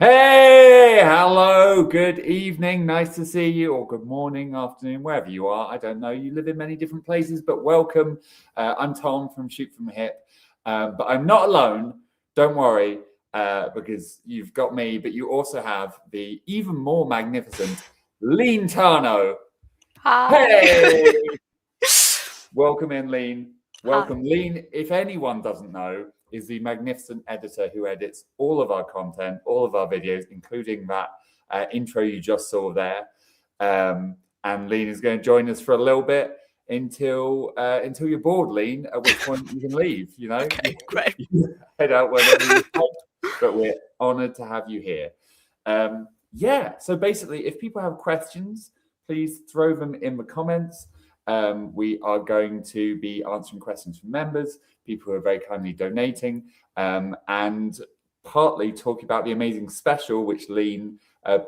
Hey, hello, good evening, nice to see you, or good morning, afternoon, wherever you are. I don't know, you live in many different places, but welcome. I'm Tom from Shoot From Hip, but I'm not alone, don't worry, because you've got me, but you also have the even more magnificent Lean Tano. Hi. Hey! Welcome in, Lean. Hi. Welcome. Lean, if anyone doesn't know, is the magnificent editor who edits all of our content, all of our videos, including that intro you just saw there. And Lean is going to join us for a little bit until you're bored, Lean, at which point you can leave, you know? Okay, great. You head out whenever you want, but we're honored to have you here. Yeah, so basically, if people have questions, please throw them in the comments. We are going to be answering questions from members, people who are very kindly donating, and partly talking about the amazing special which Lean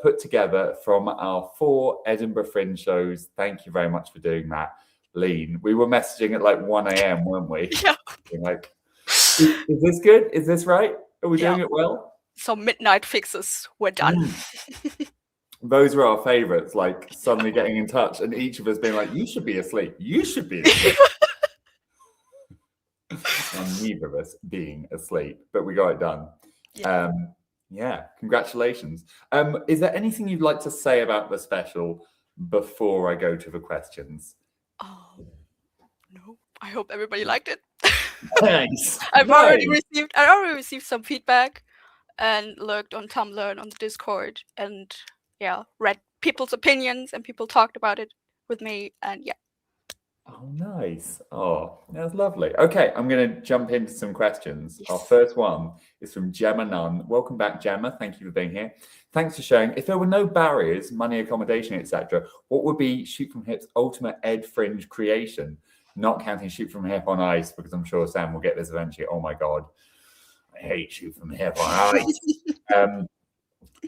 put together from our 4 Edinburgh Fringe shows. Thank you very much for doing that, Lean. We were messaging at like 1 a.m., weren't we? Yeah. Like, is this good? Is this right? Are we doing it well? So midnight fixes, we're done. Those were our favorites, like suddenly getting in touch and each of us being like, you should be asleep. You should be asleep. And neither of us being asleep, but we got it done. Yeah, congratulations. Is there anything you'd like to say about the special before I go to the questions? No, I hope everybody liked it. Thanks. I've already received some feedback and looked on Tumblr and on the Discord and read people's opinions, and people talked about it with me, and Oh, nice. Oh, that's lovely. Okay, I'm going to jump into some questions. Yes. Our first one is from Gemma Nunn. Welcome back, Gemma. Thank you for being here. Thanks for sharing. If there were no barriers, money, accommodation, etc., what would be Shoot From Hip's ultimate Ed Fringe creation? Not counting Shoot From Hip on Ice, because I'm sure Sam will get this eventually. Oh my God, I hate Shoot From Hip on Ice.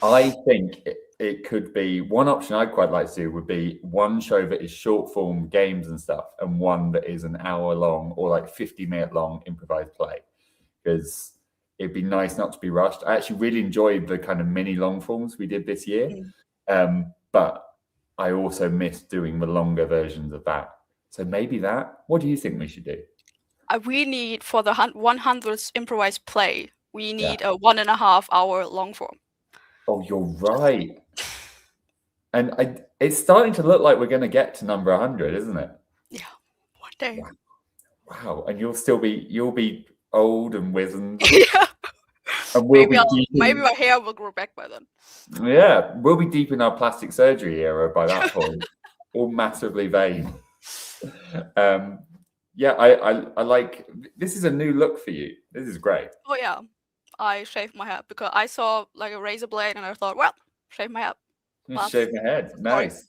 I think it could be one option I'd quite like to do would be one show that is short form games and stuff, and one that is an hour long or like 50-minute long improvised play, because it'd be nice not to be rushed. I actually really enjoyed the kind of mini long forms we did this year, but I also missed doing the longer versions of that. So maybe that. What do you think we should do? We need, for the 100th improvised play, we need a 1.5 hour long form. Oh, you're right. And it's starting to look like we're going to get to number 100, isn't it? Yeah, one day. Wow. And you'll be old and wizened. Yeah. And maybe my hair will grow back by then. Yeah, we'll be deep in our plastic surgery era by that point. All massively vain. Yeah, I like, this is a new look for you. This is great. Oh yeah, I shaved my head because I saw like a razor blade and I thought, well, shave my head. Shave my head. Nice.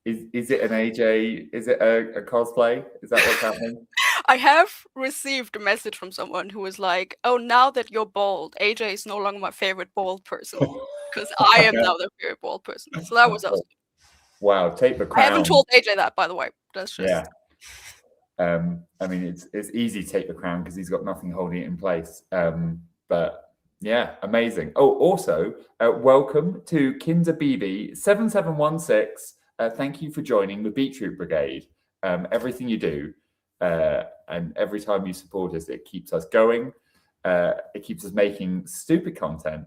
Is it an AJ? Is it a cosplay? Is that what's happening? I have received a message from someone who was like, oh, now that you're bald, AJ is no longer my favorite bald person, because I am now the favorite bald person. So that was awesome. Wow, take the crown. I haven't told AJ that, by the way. That's just... I mean, it's easy to take the crown because he's got nothing holding it in place. But yeah, amazing. Oh, also, welcome to Kinder BB 7716. Thank you for joining the Beetroot Brigade. Everything you do and every time you support us, it keeps us going. It keeps us making stupid content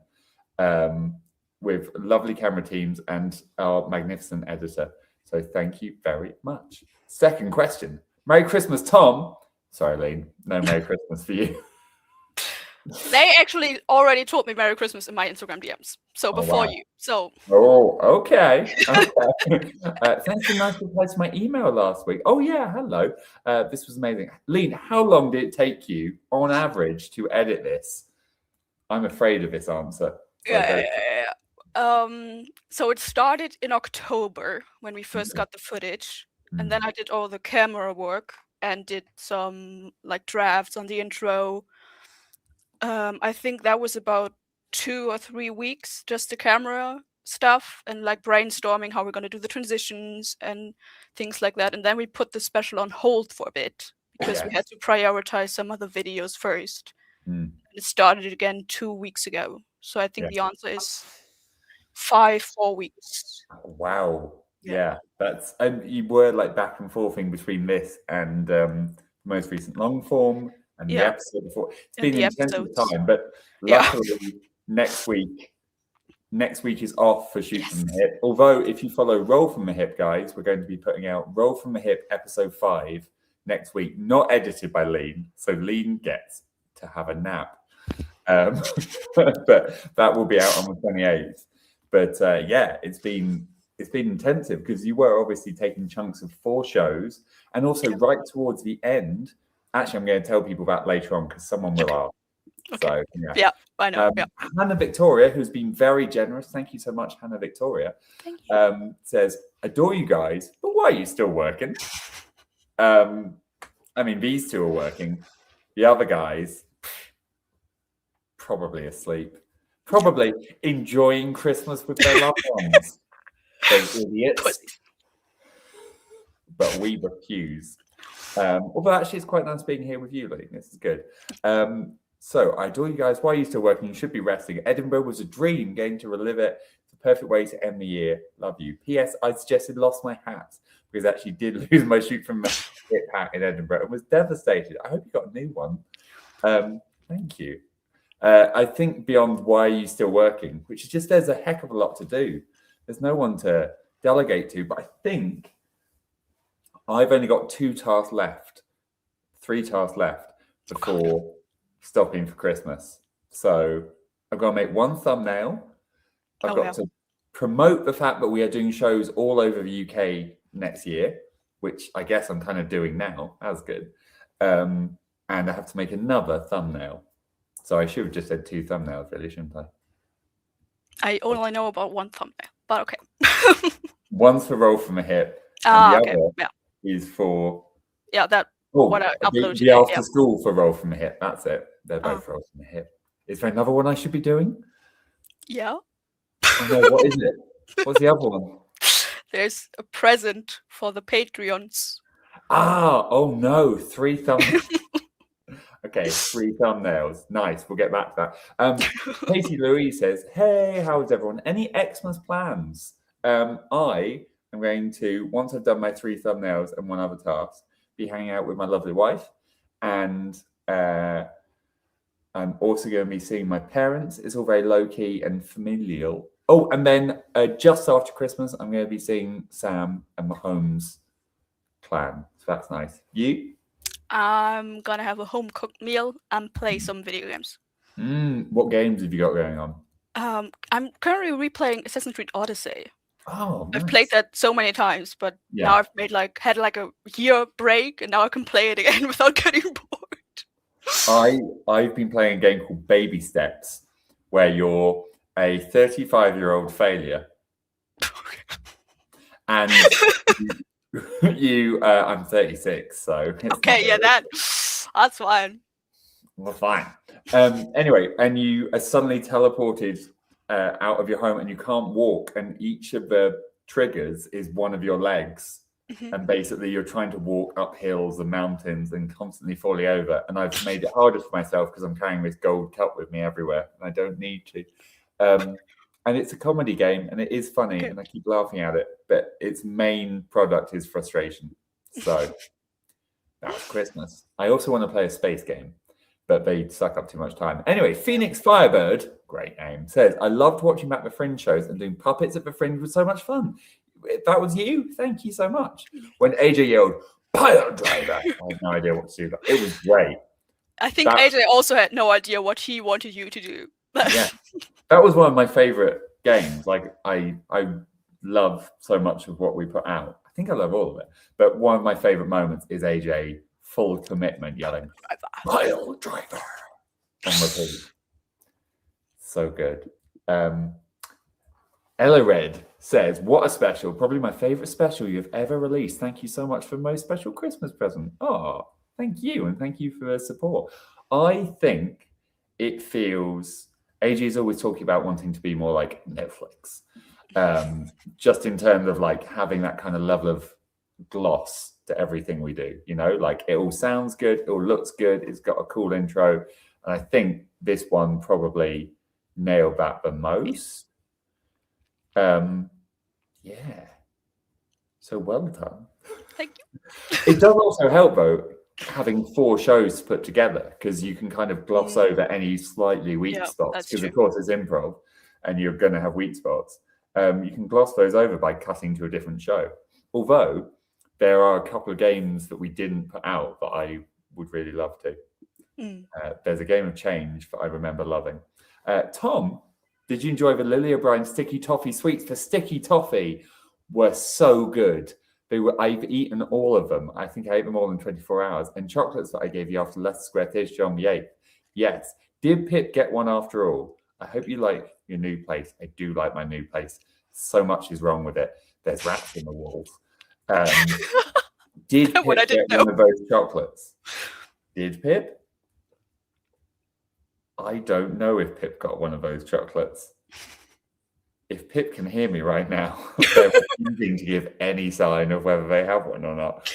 with lovely camera teams and our magnificent editor. So thank you very much. Second question. Merry Christmas, Tom. Sorry, Lean. No Merry Christmas for you. They actually already told me Merry Christmas in my Instagram DMs. So before you. So. Oh, okay. Thanks for nice reply to my email last week. Oh yeah, hello. This was amazing. Lean, how long did it take you on average to edit this? I'm afraid of this answer. So it started in October when we first got the footage. And then I did all the camera work and did some like drafts on the intro. I think that was about 2 or 3 weeks, just the camera stuff and like brainstorming how we're going to do the transitions and things like that. And then we put the special on hold for a bit because we had to prioritize some other videos first. And it started again 2 weeks ago. So I think Yeah. the answer is 4 weeks. Wow. Yeah. Yeah. That's, and you were like back and forthing between this and the most recent long form and the Yeah. episode before. It's And been the an intensive episodes. time, but Yeah. luckily next week is off for Shoot from the Hip. Although if you follow Roll from the Hip, guys, we're going to be putting out Roll from the Hip episode 5 next week, not edited by Lean. So Lean gets to have a nap. But that will be out on the 28th. But yeah, it's been intensive because you were obviously taking chunks of 4 shows, and also right towards the end. Actually, I'm going to tell people that later on because someone will ask. Okay. So Yeah, I know. Hannah Victoria, who's been very generous, thank you so much, Hannah Victoria. Thank you. Says, "Adore you guys, but why are you still working?" I mean, these two are working. The other guys probably asleep, probably enjoying Christmas with their loved ones. Those idiots. Pussies. But we refuse. Although actually, it's quite nice being here with you, Lee. This is good. So I adore you guys. Why are you still working? You should be resting. Edinburgh was a dream. Getting to relive it. It's the perfect way to end the year. Love you. P.S. I suggested lost my hat because I actually did lose my Shoot from the Hip hat in Edinburgh and was devastated. I hope you got a new one. Thank you. I think beyond why are you still working, which is just there's a heck of a lot to do. There's no one to delegate to, but I think I've only got 3 tasks left before stopping for Christmas. So I've got to make 1 thumbnail. I've got to promote the fact that we are doing shows all over the UK next year, which I guess I'm kind of doing now. That's good. And I have to make another thumbnail. So I should have just said 2 thumbnails, really, shouldn't I? I only know about 1 thumbnail, but okay. One's for Roll from the Hip, and the other is for what I uploaded the after school for Roll from the Hip. That's it. They're both Roll from the Hip. Is there another one I should be doing? Yeah. Oh, no, what is it? What's the other one? There's a present for the Patreons. Oh no, 3 thumbnails. Okay, 3 thumbnails. Nice. We'll get back to that. Katie Louise says, "Hey, how's everyone? Any Xmas plans?" I am going to, once I've done my 3 thumbnails and 1 other task, be hanging out with my lovely wife, and I'm also going to be seeing my parents. It's all very low key and familial. Oh, and then just after Christmas, I'm going to be seeing Sam and Mahomes' clan. So that's nice. You? I'm gonna have a home cooked meal and play some video games. What games have you got going on? I'm currently replaying Assassin's Creed Odyssey. Oh, nice. I've played that so many times, but now I've had a year break, and now I can play it again without getting bored. I've been playing a game called Baby Steps, where you're a 35-year-old failure, and I'm 36, so okay, that's fine. Well, fine. Anyway, and you are suddenly teleported out of your home, and you can't walk, and each of the triggers is one of your legs, and basically you're trying to walk up hills and mountains and constantly falling over. And I've made it harder for myself because I'm carrying this gold cup with me everywhere, and I don't need to. And it's a comedy game, and it is funny, and I keep laughing at it, but its main product is frustration. So that's Christmas. I also want to play a space game, but they suck up too much time. Anyway, Phoenix Firebird, great name, says, "I loved watching back the Fringe shows, and doing puppets at the Fringe was so much fun." That was you. Thank you so much. When AJ yelled, "Pile driver," I had no idea what to do. It was great. I think AJ also had no idea what he wanted you to do. Yeah. That was one of my favorite games. Like I love so much of what we put out. I think I love all of it. But one of my favorite moments is AJ full commitment yelling, "Pile driver" on repeat. So good. Ella Red says, "What a special. Probably my favorite special you've ever released. Thank you so much for my special Christmas present." Oh, thank you. And thank you for the support. I think it feels, AJ is always talking about wanting to be more like Netflix, just in terms of like having that kind of level of gloss to everything we do, you know, like it all sounds good, it all looks good, it's got a cool intro. And I think this one probably nailed that the most. Yeah. So well done. Thank you. It does also help though, having 4 shows to put together, because you can kind of gloss over any slightly weak spots, because of course it's improv and you're going to have weak spots. You can gloss those over by cutting to a different show. Although there are a couple of games that we didn't put out that I would really love to. There's a game of change that I remember loving. Tom, did you enjoy the Lily O'Brien Sticky Toffee sweets? The Sticky Toffee were so good. I've eaten all of them. I think I ate them all in 24 hours. And chocolates that I gave you after Leicester Square Theatre on the 8th. Yes. Did Pip get one after all? I hope you like your new place. I do like my new place. So much is wrong with it. There's rats in the walls. Did Pip get one of those chocolates? Did Pip? I don't know if Pip got one of those chocolates. If Pip can hear me right now, they're refusing to give any sign of whether they have one or not.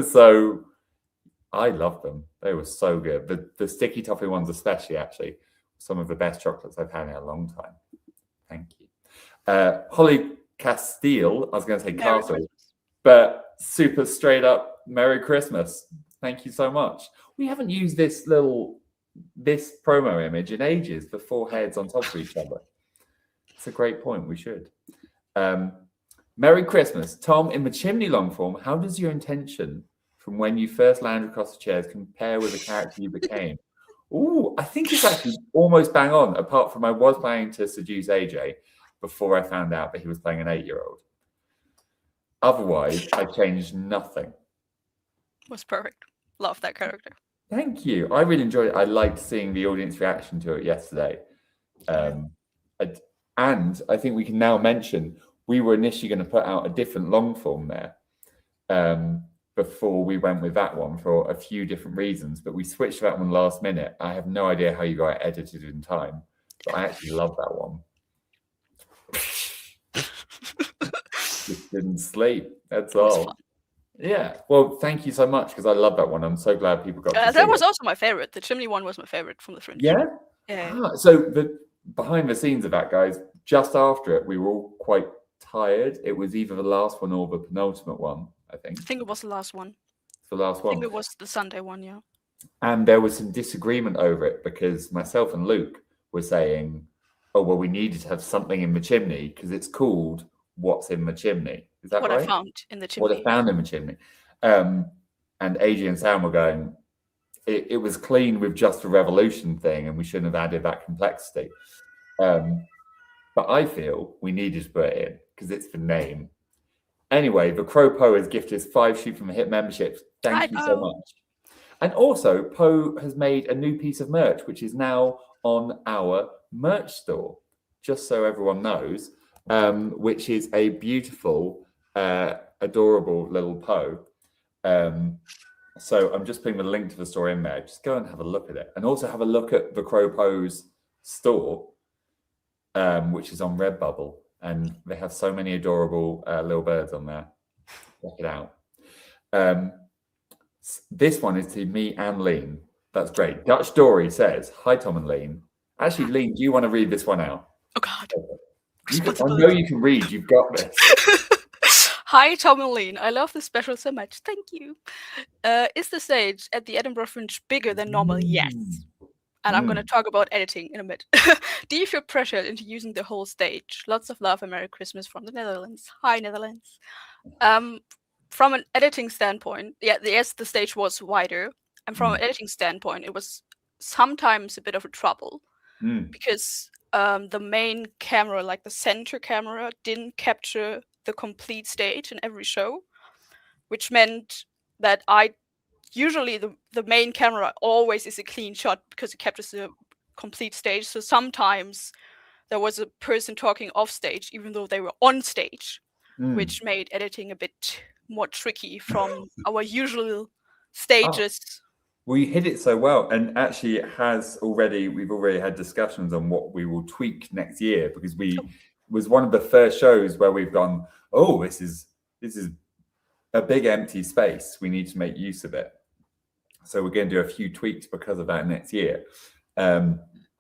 So I love them. They were so good. The sticky toffee ones especially, actually, some of the best chocolates I've had in a long time. Thank you. Holly Castile, I was going to say Castle, but super straight up Merry Christmas. Thank you so much. We haven't used this promo image in ages, the 4 heads on top of each other. It's a great point. We should. Merry Christmas. Tom, in the chimney long form, how does your intention from when you first landed across the chairs compare with the character you became? Ooh, I think it's actually almost bang on, apart from I was planning to seduce AJ before I found out that he was playing an 8-year-old. Otherwise, I changed nothing. Was perfect. Love that character. Thank you. I really enjoyed it. I liked seeing the audience reaction to it yesterday. And I think we can now mention we were initially going to put out a different long form there before we went with that one for a few different reasons, but we switched that one last minute. I have no idea how you got it edited in time, but I actually love that one. Just didn't sleep. That's all. Yeah. Well, thank you so much, because I love that one. I'm so glad people got to see that was also my favorite. The chimney one was my favorite from the Fringe. Yeah? Yeah. So the behind the scenes of that, guys, just after it, we were all quite tired. It was either the last one or the penultimate one, I think. I think it was the last one. It's the last one. I think it was the Sunday one, yeah. And there was some disagreement over it, because myself and Luke were saying, oh, well, we needed to have something in the chimney because it's called What's in the Chimney. Is that right? What I found in the chimney. What I found in the chimney. And AJ and Sam were going, it was clean with just the revolution thing, and we shouldn't have added that complexity. But I feel we needed to put it in because it's the name. Anyway, the Crow Poe has gifted us 5 Shoot from a Hip memberships. Thank you so much. And also, Poe has made a new piece of merch, which is now on our merch store, just so everyone knows, which is a beautiful, adorable little Poe. So I'm just putting the link to the store in there. Just go and have a look at it. And also have a look at the Crow Poe's store, which is on Redbubble. And they have so many adorable little birds on there. Check it out. This one is to me and Lean. That's great. Dutch Dory says, hi, Tom and Lean. Actually, Lean, do you want to read this one out? Oh, God. I know you can read. You've got this. Hi, Tom and Lean. I love this special so much. Thank you. Is the stage at the Edinburgh Fringe bigger than normal? Yes. And I'm going to talk about editing in a minute. Do you feel pressured into using the whole stage? Lots of love and Merry Christmas from the Netherlands. Hi, Netherlands. From an editing standpoint, yes, the stage was wider. And from an editing standpoint, it was sometimes a bit of a trouble because the main camera, like the center camera, didn't capture the complete stage in every show, which meant that usually the main camera always is a clean shot because it captures the complete stage. So sometimes there was a person talking off stage, even though they were on stage, which made editing a bit more tricky from our usual stages. Well, you hit it so well, and actually we've already had discussions on what we will tweak next year, because was one of the first shows where we've gone, oh, this is a big empty space. We need to make use of it. So we're going to do a few tweaks because of that next year.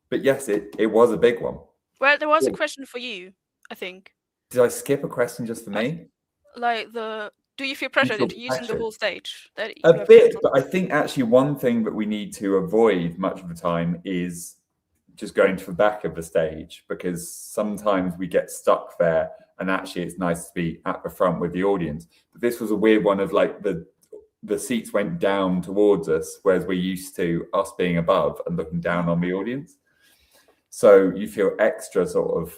But yes, it was a big one. Well, there was a Yeah. question for you, I think. Did I skip a question just for me? Like do you feel You pressured feel into using the pressured? whole stage that A you have bit, cancelled? but I think actually one thing that we need to avoid much of the time is just going to the back of the stage, because sometimes we get stuck there and actually it's nice to be at the front with the audience. But this was a weird one of like the seats went down towards us, whereas we're used to us being above and looking down on the audience. So you feel extra sort of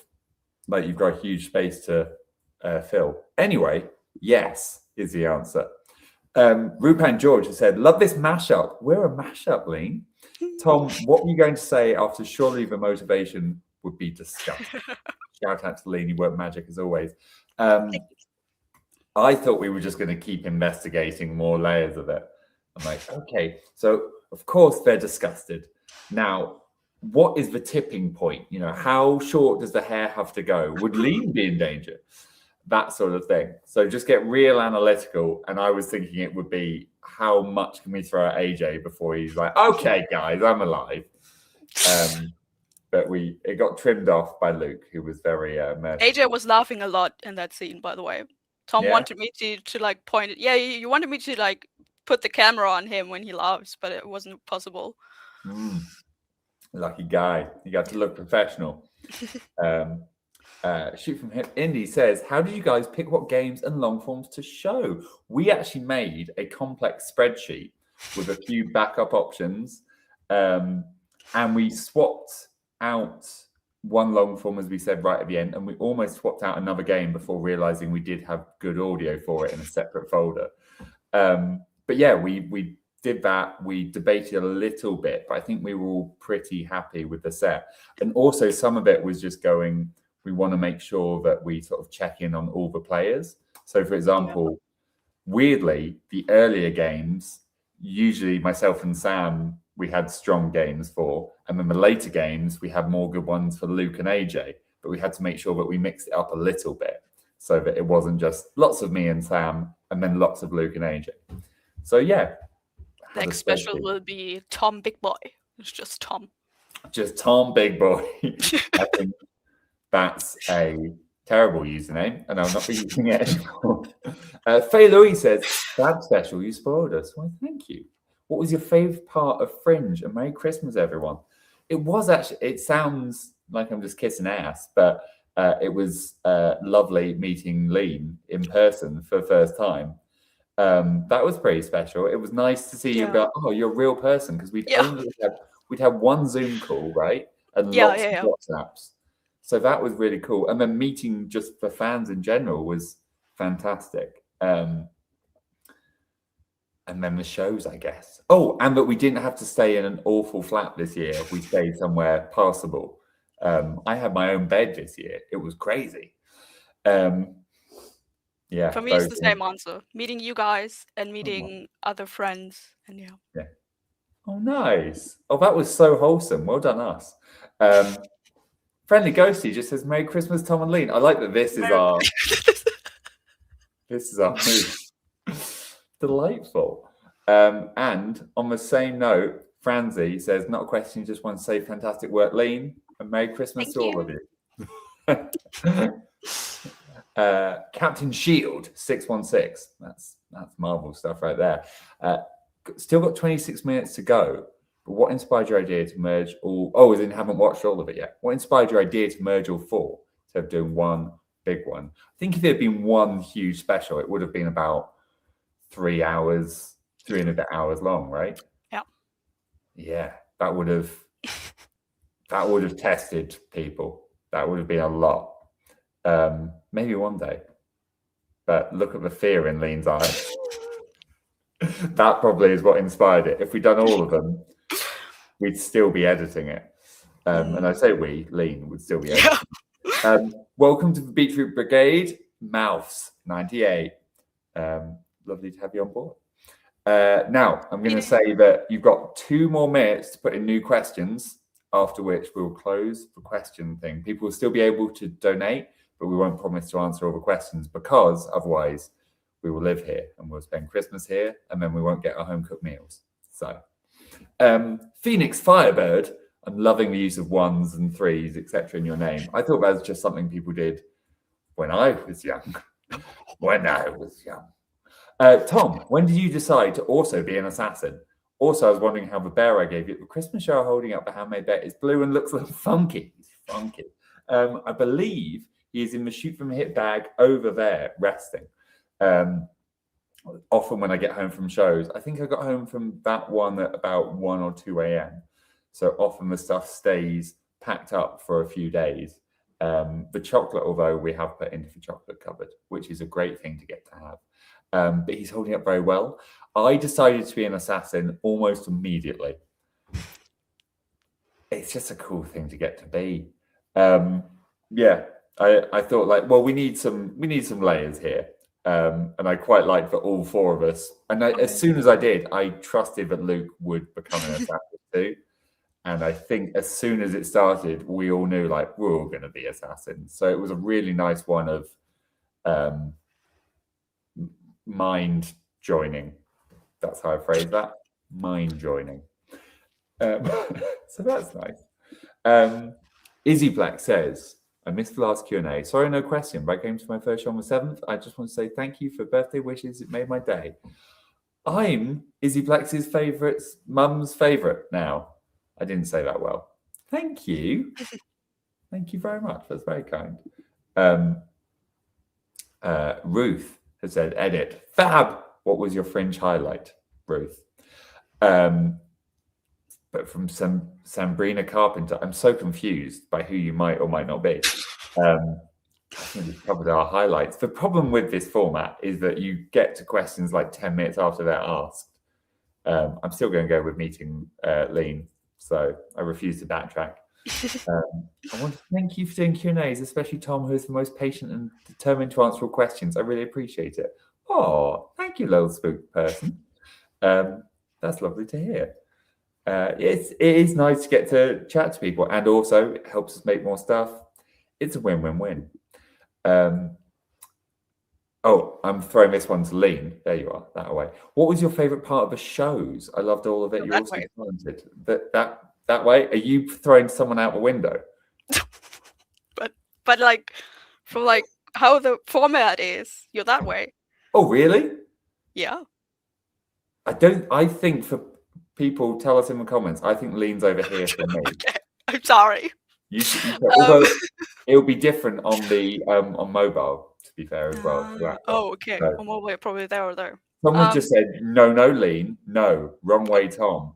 like you've got a huge space to fill. Anyway, yes is the answer. Rupan George has said, love this mashup. We're a mashup, Lean. Tom, what were you going to say after surely the motivation would be discussed? Shout out to Lean, you work magic as always. I thought we were just going to keep investigating more layers of it. I'm like, okay, so of course they're disgusted. Now, what is the tipping point? You know, how short does the hair have to go? Would Lean be in danger? That sort of thing. So just get real analytical. And I was thinking it would be how much can we throw at AJ before he's like, okay, guys, I'm alive. But it got trimmed off by Luke, who was very merciful. AJ was laughing a lot in that scene, by the way. Tom wanted me to like point it. Yeah, you wanted me to like put the camera on him when he laughs, but it wasn't possible. Lucky guy. You got to look professional. Shoot from him. Indy says, how did you guys pick what games and long forms to show? We actually made a complex spreadsheet with a few backup options, and we swapped out one long form, as we said right at the end, and we almost swapped out another game before realizing we did have good audio for it in a separate folder. But yeah, we did that. We debated a little bit, but I think we were all pretty happy with the set. And also some of it was just going, we want to make sure that we sort of check in on all the players. So for example, weirdly, the earlier games, usually myself and Sam, we had strong games for, and then the later games, we had more good ones for Luke and AJ, but we had to make sure that we mixed it up a little bit so that it wasn't just lots of me and Sam and then lots of Luke and AJ. So yeah. Next special will be Tom Big Boy. It's just Tom. Just Tom Big Boy. I think that's a terrible username, and I'll not be using it anymore. Faye Louise says, bad special, you spoiled us. Why, thank you. What was your favourite part of Fringe? And Merry Christmas, everyone. It was actually, it sounds like I'm just kissing ass, but it was lovely meeting Lean in person for the first time. That was pretty special. It was nice to see you go, oh, you're a real person, because we'd had one Zoom call, right? And lots of WhatsApps. So that was really cool. And then meeting just the fans in general was fantastic. And then the shows, I guess. Oh, and that we didn't have to stay in an awful flat this year. We stayed somewhere passable. I had my own bed this year. It was crazy. Yeah. For me, it's the same answer. Meeting you guys and meeting other friends. And yeah. Oh, nice. Oh, that was so wholesome. Well done, us. Friendly Ghosty just says, Merry Christmas, Tom and Lean. I like that this is our move. Delightful. And on the same note, Franzi says, not a question, just want to say fantastic work, Lean, and Merry Christmas to all of you. Captain Shield 616. That's Marvel stuff right there. Still got 26 minutes to go. But what inspired your idea to merge all? Oh, as in haven't watched all of it yet. What inspired your idea to merge all four instead of doing one big one? I think if it had been one huge special, it would have been about 3 hours, 3 and a bit hours long, right? Yeah. Yeah, that would have tested people. That would have been a lot. Maybe one day. But look at the fear in Lean's eyes. That probably is what inspired it. If we'd done all of them, we'd still be editing it. And I say we, Lean, would still be editing. Welcome to the Beetroot Brigade, Mouths 98. Lovely to have you on board. Now, I'm going to say that you've got 2 more minutes to put in new questions, after which we will close the question thing. People will still be able to donate, but we won't promise to answer all the questions, because otherwise we will live here and we'll spend Christmas here, and then we won't get our home cooked meals. So, Phoenix Firebird, I'm loving the use of 1s and 3s, etc. in your name. I thought that was just something people did when I was young. When I was young. Tom, when did you decide to also be an assassin? Also, I was wondering how the bear I gave you at the Christmas show holding up the handmade bear is blue and looks like funky. He's funky. I believe he is in the shoot from hip bag over there, resting. Often when I get home from shows, I think I got home from that one at about 1 or 2 a.m. So often the stuff stays packed up for a few days. The chocolate, although we have put into the chocolate cupboard, which is a great thing to get to have. But he's holding up very well. I decided to be an assassin almost immediately. It's just a cool thing to get to be. Yeah, I thought like, well, we need some layers here. And I quite like for all 4 of us. And as soon as I did, I trusted that Luke would become an assassin too. And I think as soon as it started, we all knew like we're all going to be assassins. So it was a really nice one of mind joining. That's how I phrase that. Mind joining. So that's nice. Izzy Black says, I missed the last Q&A. Sorry, no question, but I came to my first show on the 7th. I just want to say thank you for birthday wishes. It made my day. I'm Izzy Black's mum's favourite now. I didn't say that well. Thank you. Thank you very much. That's very kind. Ruth has said, edit. Fab! What was your Fringe highlight, Ruth? But from Sambrina Carpenter, I'm so confused by who you might or might not be. I think we've covered our highlights. The problem with this format is that you get to questions like 10 minutes after they're asked. I'm still going to go with meeting Lean, so I refuse to backtrack. I want to thank you for doing Q&As, especially Tom, who is the most patient and determined to answer all questions. I really appreciate it. Oh, thank you, little spook person. That's lovely to hear. It is nice to get to chat to people, and also it helps us make more stuff. It's a win-win-win. Oh, I'm throwing this one to Lean. There you are, that way. What was your favorite part of the shows? I loved all of it. You're also talented. That way? Are you throwing someone out the window? but like from like how the format is, you're that way. Oh, really? Yeah. I think for people, tell us in the comments. I think Lean's over here for me. Okay. I'm sorry. Although it'll be different on the on mobile, to be fair as well. Oh, okay. So, on mobile, probably there or there. Someone just said, no, Lean. No, wrong way, Tom.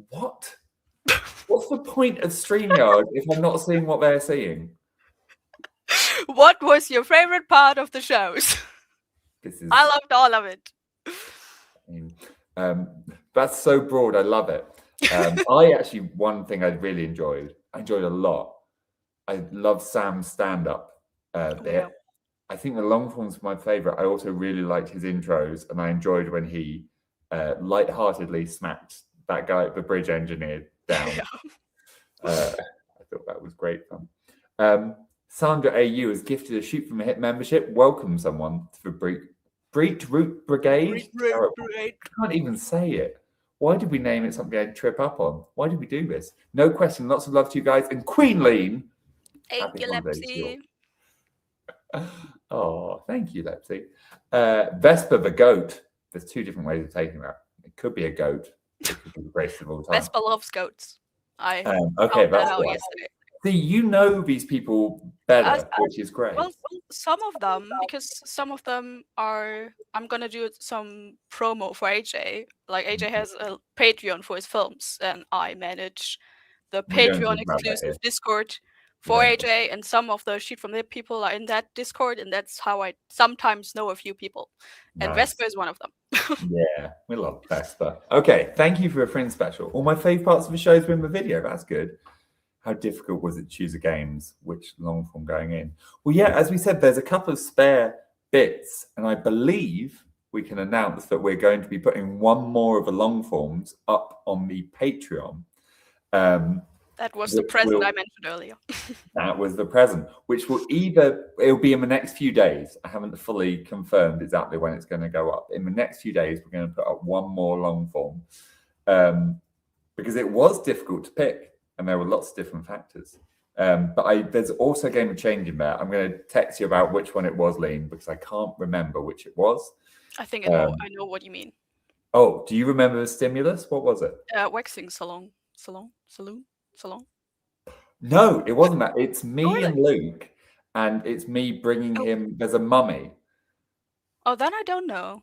What? What's the point of StreamYard if I'm not seeing what they're seeing? What was your favorite part of the shows? I loved all of it. That's so broad. I love it. One thing I really enjoyed a lot. I love Sam's stand-up bit. Yeah. I think the long forms were my favorite. I also really liked his intros, and I enjoyed when he lightheartedly smacked that guy, the bridge engineer, down. Yeah. I thought that was great fun. Sandra AU has gifted a Shoot from a Hip membership. Welcome someone to the Breach Root Brigade. I can't even say it. Why did we name it something I'd trip up on? Why did we do this? No question. Lots of love to you guys. And Queen Lean. Thank you, Lepsy. Oh, thank you, Lepsy. Vespa the goat. There's 2 different ways of taking that. It could be a goat. It could be the greatest of all time. Vespa loves goats. Okay, that's out yesterday. See, you know these people better, which is great. Well, some of them, because some of them are. I'm gonna do some promo for AJ. Like AJ has a Patreon for his films, and I manage the Patreon exclusive Discord for AJ. And some of the Shoot from the Hip people are in that Discord, and that's how I sometimes know a few people. And Vespa is one of them. Yeah, we love Vespa. Okay, thank you for a Fringe special. All my fave parts of the shows were in the video. That's good. How difficult was it to choose the games, which long form going in? Well, yeah, as we said, there's a couple of spare bits, and I believe we can announce that we're going to be putting one more of the long forms up on the Patreon. That was the present I mentioned earlier. That was the present, which will it'll be in the next few days. I haven't fully confirmed exactly when it's going to go up. In the next few days, we're going to put up one more long form because it was difficult to pick. and there were lots of different factors. But there's also a game of changing there. I'm going to text you about which one it was, Lean, because I can't remember which it was. I think I know what you mean. Oh, do you remember the stimulus? What was it? Waxing salon. No, it wasn't that. It's me Oh, really? and Luke, and it's me bringing him. There's a mummy. Oh, then I don't know.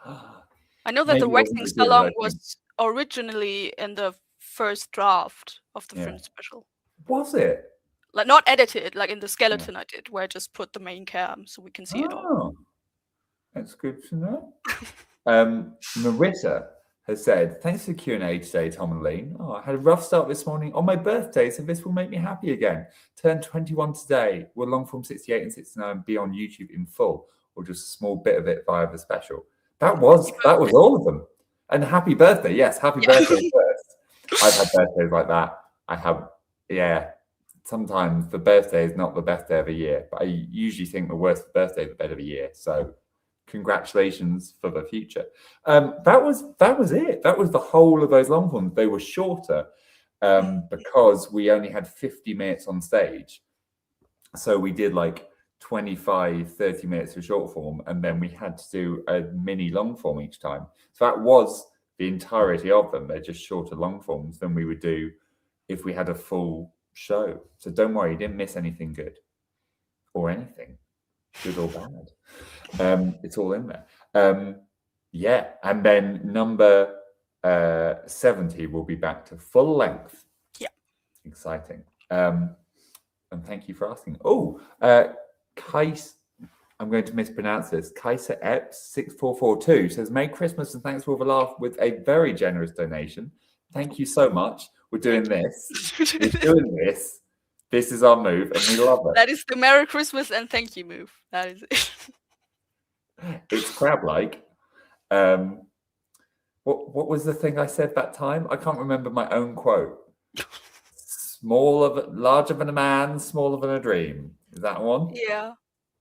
I know that Maybe the it wasn't waxing as good as I salon think. was originally in the first draft of the Fringe special. Was it? Like not edited, like in the skeleton I did, where I just put the main cam so we can see it all. That's good to know. Marissa has said, thanks for the Q&A today, Tom and Lean. Oh, I had a rough start this morning on my birthday, so this will make me happy again. Turned 21 today. Will long form 68 and 69 be on YouTube in full, or just a small bit of it via the special? That was all of them. And happy birthday. Yes, happy birthday first. I've had birthdays like that. I have, sometimes the birthday is not the best day of the year, but I usually think the worst birthday is the better of the year. So congratulations for the future. That was it. That was the whole of those long forms. They were shorter because we only had 50 minutes on stage. So we did like 25, 30 minutes of short form, and then we had to do a mini long form each time. So that was the entirety of them. They're just shorter long forms than we would do if we had a full show. So don't worry, you didn't miss anything good or anything, good or bad. It's all in there. And then number 70 will be back to full length. Yeah. Exciting. And thank you for asking. Oh, Kais, I'm going to mispronounce this. Kaiser Epps 6442 says, Merry Christmas and thanks for all the laugh with a very generous donation. Thank you so much. We're doing this. We're doing this. This is our move, and we love it. That is the Merry Christmas and thank you move. That is it. It's crab-like. What was the thing I said that time? I can't remember my own quote. Larger than a man, smaller than a dream. Is that one? Yeah.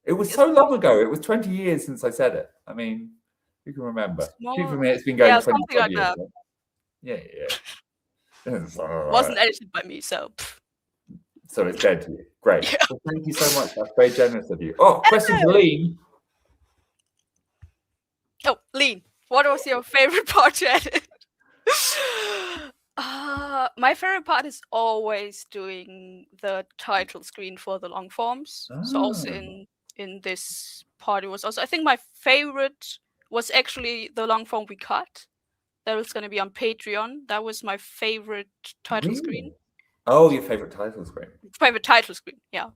It was so long ago. It was 20 years since I said it. I mean, who can remember? For me, it's been going 20 like years. that. Right? Yeah. Wasn't edited by me, so. So it's dead to you. Great. Yeah. Well, thank you so much. That's very generous of you. Oh, question for Lean. Oh, Lean. What was your favorite part to edit? My favorite part is always doing the title screen for the long forms. So also in this part, it was also, I think my favorite was actually the long form we cut. That was going to be on Patreon. That was my favorite title screen. Oh, your favorite title screen? Favorite title screen, yeah.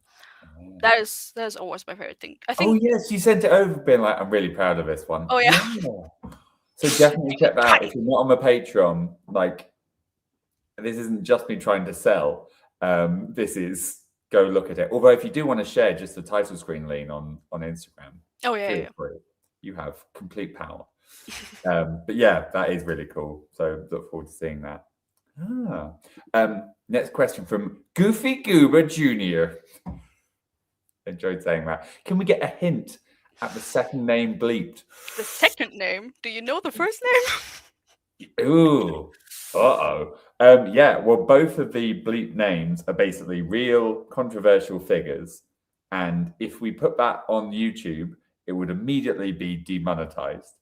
That is always my favorite thing. I think. Oh yes, you sent it over, being like, I'm really proud of this one. Oh yeah. So definitely check that out. If you're not on the Patreon, like, this isn't just me trying to sell. This is, go look at it. Although if you do want to share just the title screen, Lean, on Instagram. Oh yeah. You have complete power. But yeah, that is really cool. So look forward to seeing that. Next question from Goofy Goober Jr. Enjoyed saying that. Can we get a hint at the second name bleeped? The second name? Do you know the first name? Ooh. Yeah, well, both of the bleep names are basically real controversial figures. And if we put that on YouTube, it would immediately be demonetized.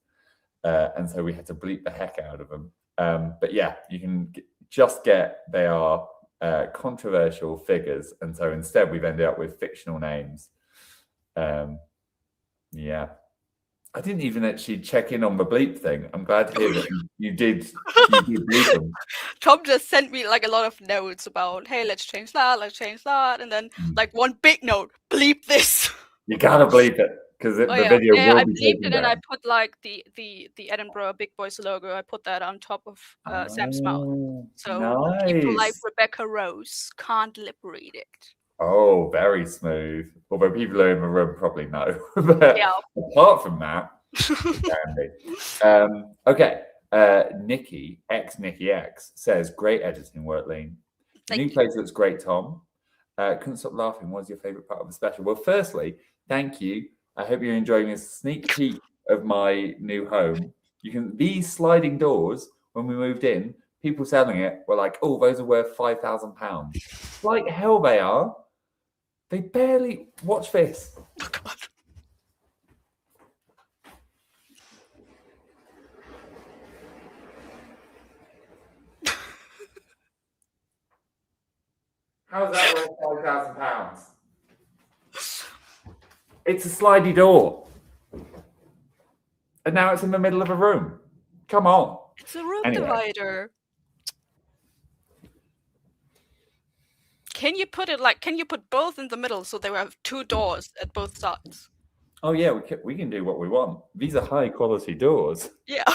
And so we had to bleep the heck out of them. But yeah, you can just get they are controversial figures. And so instead we've ended up with fictional names. Yeah. I didn't even actually check in on the bleep thing. I'm glad to hear that you did bleep them. Tom just sent me like a lot of notes about, hey, let's change that. And then like one big note, bleep this. You gotta bleep it because the video will I be bleeped it down. and I put like the Edinburgh Big Boys logo. I put that on top of Sam's mouth. So people like Rebecca Rose can't lip read it. Oh, very smooth. Although people are in the room probably know. But yeah. Apart from that, okay. Nikki X says, great editing work, Lean. New place looks great, Tom. Couldn't stop laughing. What was your favorite part of the special? Well, firstly, thank you. I hope you're enjoying this sneak peek of my new home. These sliding doors, when we moved in, people selling it were like, oh, those are worth £5,000. Like hell they are. They barely... Watch this. Oh, God. How's that worth £5,000? It's a slidey door. And now it's in the middle of a room. Come on. It's a room Anyway. divider. Can you put both in the middle so they have 2 doors at both sides? Oh yeah, we can do what we want. These are high quality doors. Yeah.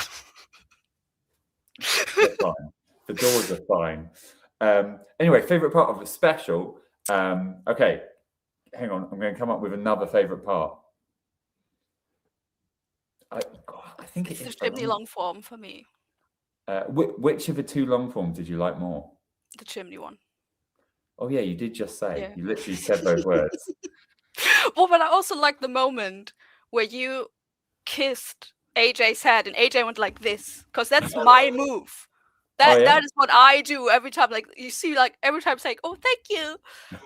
They're fine. The doors are fine. Anyway, favorite part of the special. Okay, hang on. I'm going to come up with another favorite part. I think it's the chimney long form for me. Which of the 2 long forms did you like more? The chimney one. Oh yeah, you did just say. Yeah. You literally said those words. Well, but I also like the moment where you kissed AJ's head and AJ went like this, because that's my move. That is what I do every time. Like you see, like every time saying, "Oh, thank you."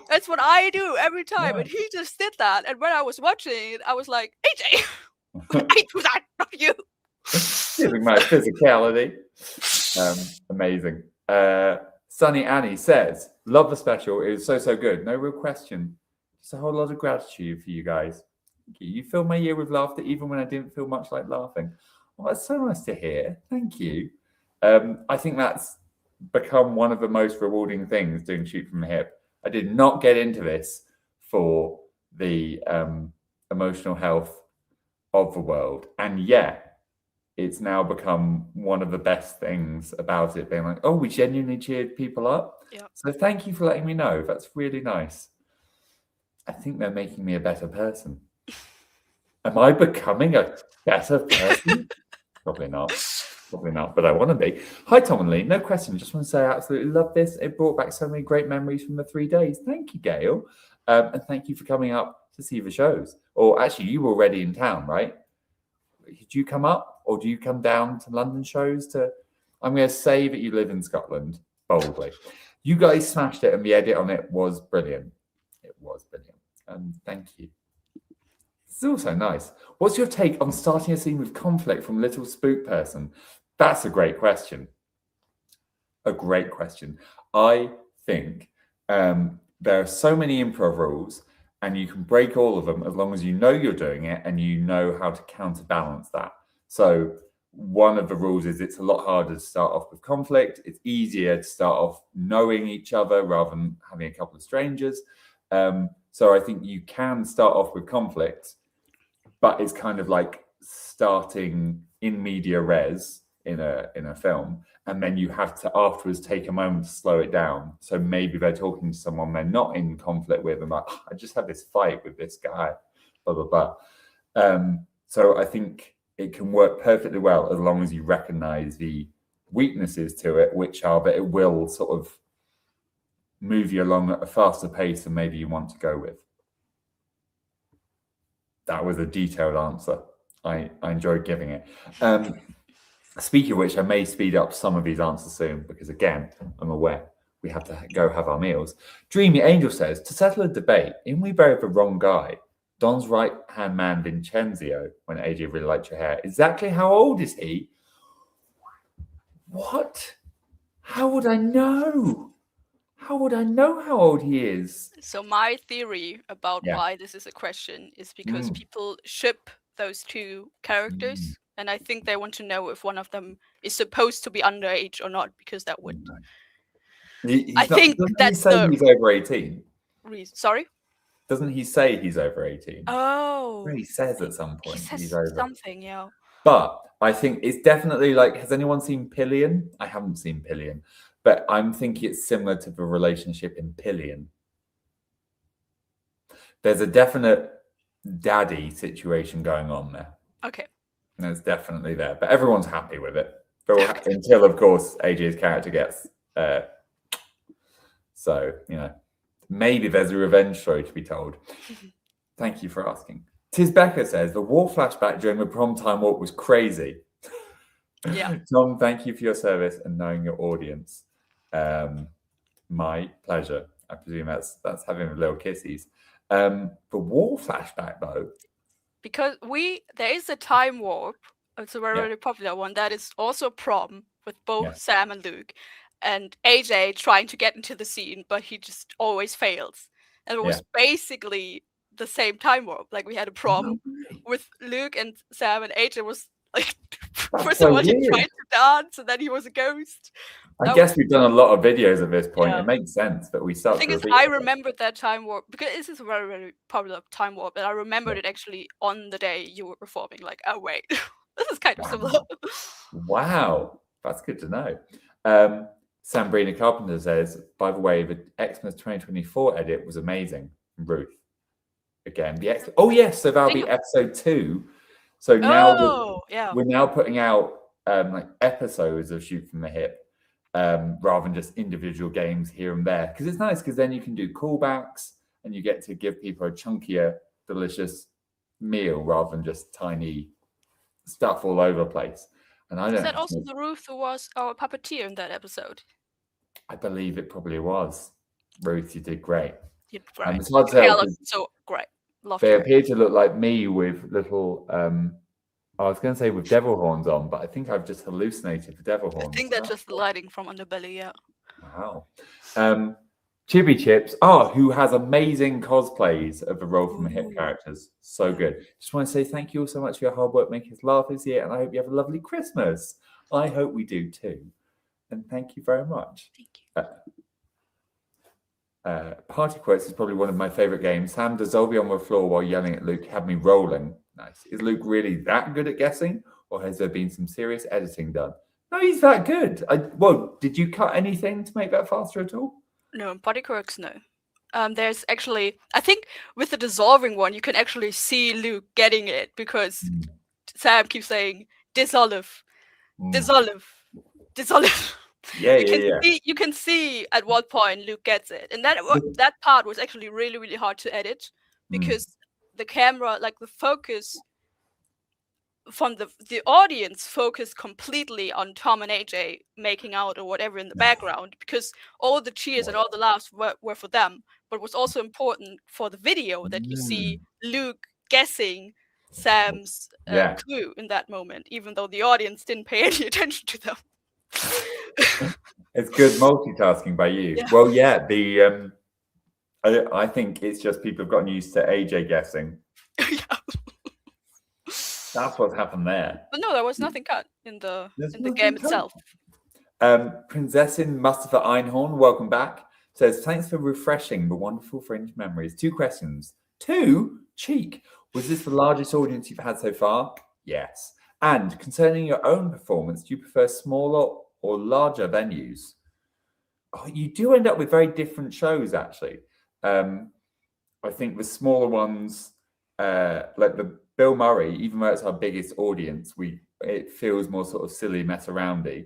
That's what I do every time, and he just did that. And when I was watching it, I was like, AJ, I do that, not you. Giving my physicality. Amazing. Sunny Annie says, love the special. It was so good. No real question. Just a whole lot of gratitude for you guys. Thank you. You filled my year with laughter even when I didn't feel much like laughing. Well, that's so nice to hear. Thank you. I think that's become one of the most rewarding things doing Shoot from the Hip. I did not get into this for the emotional health of the world. And yet, it's now become one of the best things about it, being like, oh, we genuinely cheered people up. Yeah. So thank you for letting me know. That's really nice. I think they're making me a better person. Am I becoming a better person? Probably not. Probably not, but I want to be. Hi, Tom and Lee. No question. Just want to say I absolutely love this. It brought back so many great memories from the 3 days. Thank you, Gail. And thank you for coming up to see the shows. Or actually, you were already in town, right? Did you come up or do you come down to London shows to... I'm going to say that you live in Scotland, boldly. You guys smashed it and the edit on it was brilliant. It was brilliant. Thank you. It's also nice. What's your take on starting a scene with conflict from Little Spook Person? That's a great question. A great question. I think there are so many improv rules and you can break all of them as long as you know you're doing it and you know how to counterbalance that. So one of the rules is it's a lot harder to start off with conflict. It's easier to start off knowing each other rather than having a couple of strangers. So I think you can start off with conflict, but it's kind of like starting in media res in a film, and then you have to afterwards take a moment to slow it down. So maybe they're talking to someone they're not in conflict with, and like, oh, I just had this fight with this guy, blah, blah, blah. So I think it can work perfectly well as long as you recognize the weaknesses to it, which are that it will sort of move you along at a faster pace than maybe you want to go with. That was a detailed answer. I enjoyed giving it. Speaking of which, I may speed up some of these answers soon because, again, I'm aware we have to go have our meals. Dreamy Angel says, to settle a debate, in We Buried the Wrong Guy, Don's right-hand man Vincenzio, when AJ really liked your hair, exactly how old is he? What? How would I know? How would I know how old he is? So my theory about why this is a question is because people ship those 2 characters, and I think they want to know if one of them is supposed to be underage or not, because that would... I think that's the... He's over 18. Sorry? Doesn't he say he's over 18? Oh. He says at some point he's over. Something, yeah. But I think it's definitely like, has anyone seen Pillion? I haven't seen Pillion, but I'm thinking it's similar to the relationship in Pillion. There's a definite daddy situation going on there. Okay. And it's definitely there, but everyone's happy with it. Until, of course, AJ's character gets... so, you know, maybe there's a revenge story to be told. Thank you for asking. Tis Becca says, the war flashback during the prom time walk was crazy. Yeah. Tom, thank you for your service and knowing your audience. My pleasure. I presume that's having little kissies. The war flashback though. Because there is a time warp. It's a very, Yeah. very popular one that is also a problem with both Yeah. Sam and Luke, and AJ trying to get into the scene, but he just always fails. And it was basically the same time warp. Like we had a problem with Luke and Sam, and AJ was like, first of all, he tried to dance, and then he was a ghost. I guess we've done a lot of videos at this point. Yeah. It makes sense, but we start The thing to is, repeat I it. remembered that time warp because this is a very, very popular time warp, and I remembered it actually on the day you were performing. Like, oh wait, this is kind of similar. Wow, that's good to know. Sabrina Carpenter says, by the way, the Xmas 2024 edit was amazing. Ruth, again, oh yes, so that'll be episode 2. So now we're now putting out like episodes of Shoot from the Hip. Rather than just individual games here and there, because it's nice because then you can do callbacks and you get to give people a chunkier, delicious meal rather than just tiny stuff all over the place. And I don't. Is that also the Ruth who was our puppeteer in that episode? I believe it probably was. Ruth, you did great. You did great. It's hard to tell. So great. Love they appear to look like me with little. I was going to say with devil horns on, but I think I've just hallucinated the devil horns. I think that's just the lighting from underbelly, yeah. Wow. Chibi Chips, who has amazing cosplays of the Roll from the Hip characters. So good. Just want to say thank you all so much for your hard work making us laugh this year, and I hope you have a lovely Christmas. I hope we do too. And thank you very much. Thank you. Party Quotes is probably one of my favorite games. Sam dissolving on the floor while yelling at Luke had me rolling. Nice. Is Luke really that good at guessing, or has there been some serious editing done? No, he's that good. Did you cut anything to make that faster at all? No, Party Quirks, no. There's actually, I think with the dissolving one, you can actually see Luke getting it because Sam keeps saying dissolve, dissolve, dissolve. You can see at what point Luke gets it, and that part was actually really, really hard to edit because the camera, like the focus from the audience, focused completely on Tom and AJ making out or whatever in the background, because all the cheers and all the laughs were for them, but it was also important for the video that you see Luke guessing Sam's clue in that moment, even though the audience didn't pay any attention to them. It's good multitasking by you. Yeah. Well, yeah, I think it's just people have gotten used to AJ guessing. That's what's happened there. But no, there was nothing cut in the game itself. Princessin Mustafa Einhorn, welcome back. Says, thanks for refreshing the wonderful Fringe memories. 2 questions. 2? Cheek. Was this the largest audience you've had so far? Yes. And concerning your own performance, do you prefer smaller or larger venues? You do end up with very different shows, actually. I think the smaller ones, like the Bill Murray, even though it's our biggest audience, it feels more sort of silly, mess aroundy.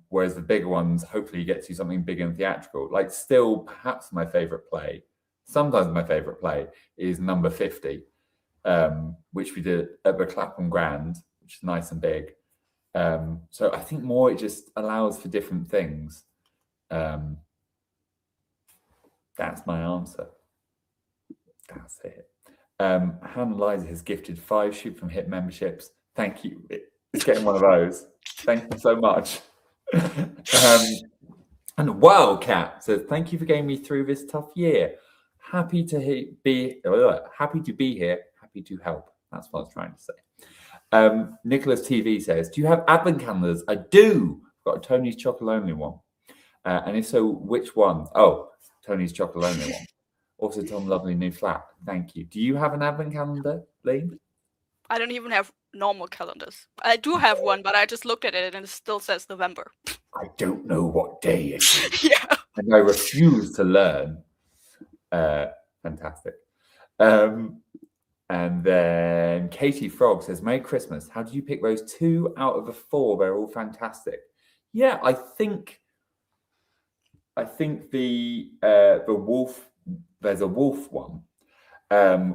Whereas the bigger ones, hopefully you get to something big and theatrical. Like still, perhaps my favorite play, sometimes my favorite play is Number 50, which we did at the Clapham Grand, which is nice and big. So I think more it just allows for different things. That's my answer. That's it. Hannah Liza has gifted 5 Shoot from Hip memberships. Thank you. It's getting one of those. Thank you so much. And Wildcat says, thank you for getting me through this tough year. Happy to be here. Happy to help. That's what I was trying to say. Nicholas TV says, do you have advent calendars? I do. I've got a Tony's Chocolonely one. And if so, which one? Oh, Tony's Chocolonely one. Also, Tom, lovely new flat. Thank you. Do you have an advent calendar, Lee? I don't even have normal calendars. I do have one, but I just looked at it and it still says November. I don't know what day it is. Yeah. And I refuse to learn. Fantastic. And then Katie Frog says, Merry Christmas. How did you pick those 2 out of the 4? They're all fantastic. Yeah, I think the wolf, there's a wolf one,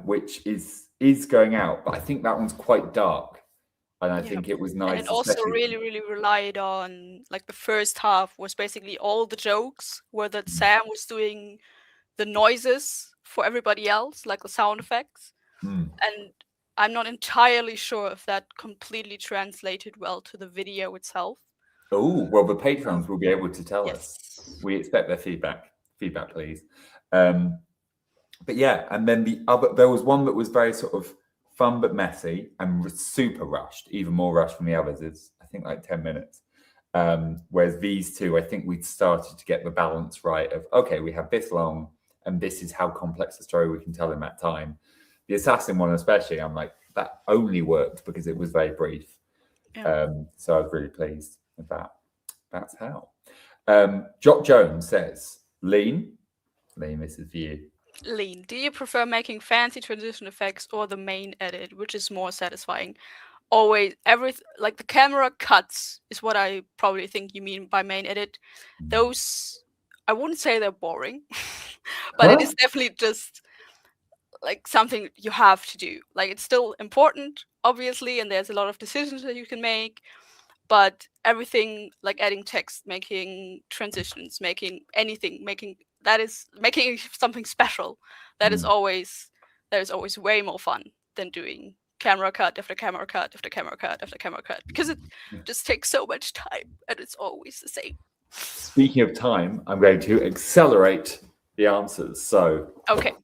which is going out, but I think that one's quite dark. And I think it was And nice, it also especially. really, really relied on, like, the first half was basically all the jokes where that Sam was doing the noises for everybody else, like the sound effects. Mm. And I'm not entirely sure if that completely translated well to the video itself. Oh, well, the patrons will be able to tell us. Yes. We expect their feedback. Feedback, please. But yeah, and then there was one that was very sort of fun but messy and super rushed, even more rushed than the others. It's, I think, like 10 minutes. Whereas these two, I think we'd started to get the balance right of, okay, we have this long and this is how complex a story we can tell in that time. The assassin one especially, I'm like, that only worked because it was very brief. Yeah. So I was really pleased with that. That's how. Jock Jones says, Lean, this is for you. Lean. Do you prefer making fancy transition effects or the main edit, which is more satisfying? Always, like the camera cuts is what I probably think you mean by main edit. Those, I wouldn't say they're boring, but it is definitely just like something you have to do. Like, it's still important, obviously, and there's a lot of decisions that you can make. But everything, like adding text, making transitions, making anything, making something special, that is always way more fun than doing camera cut after camera cut after camera cut after camera cut, because it just takes so much time and it's always the same. Speaking of time, I'm going to accelerate the answers. So okay,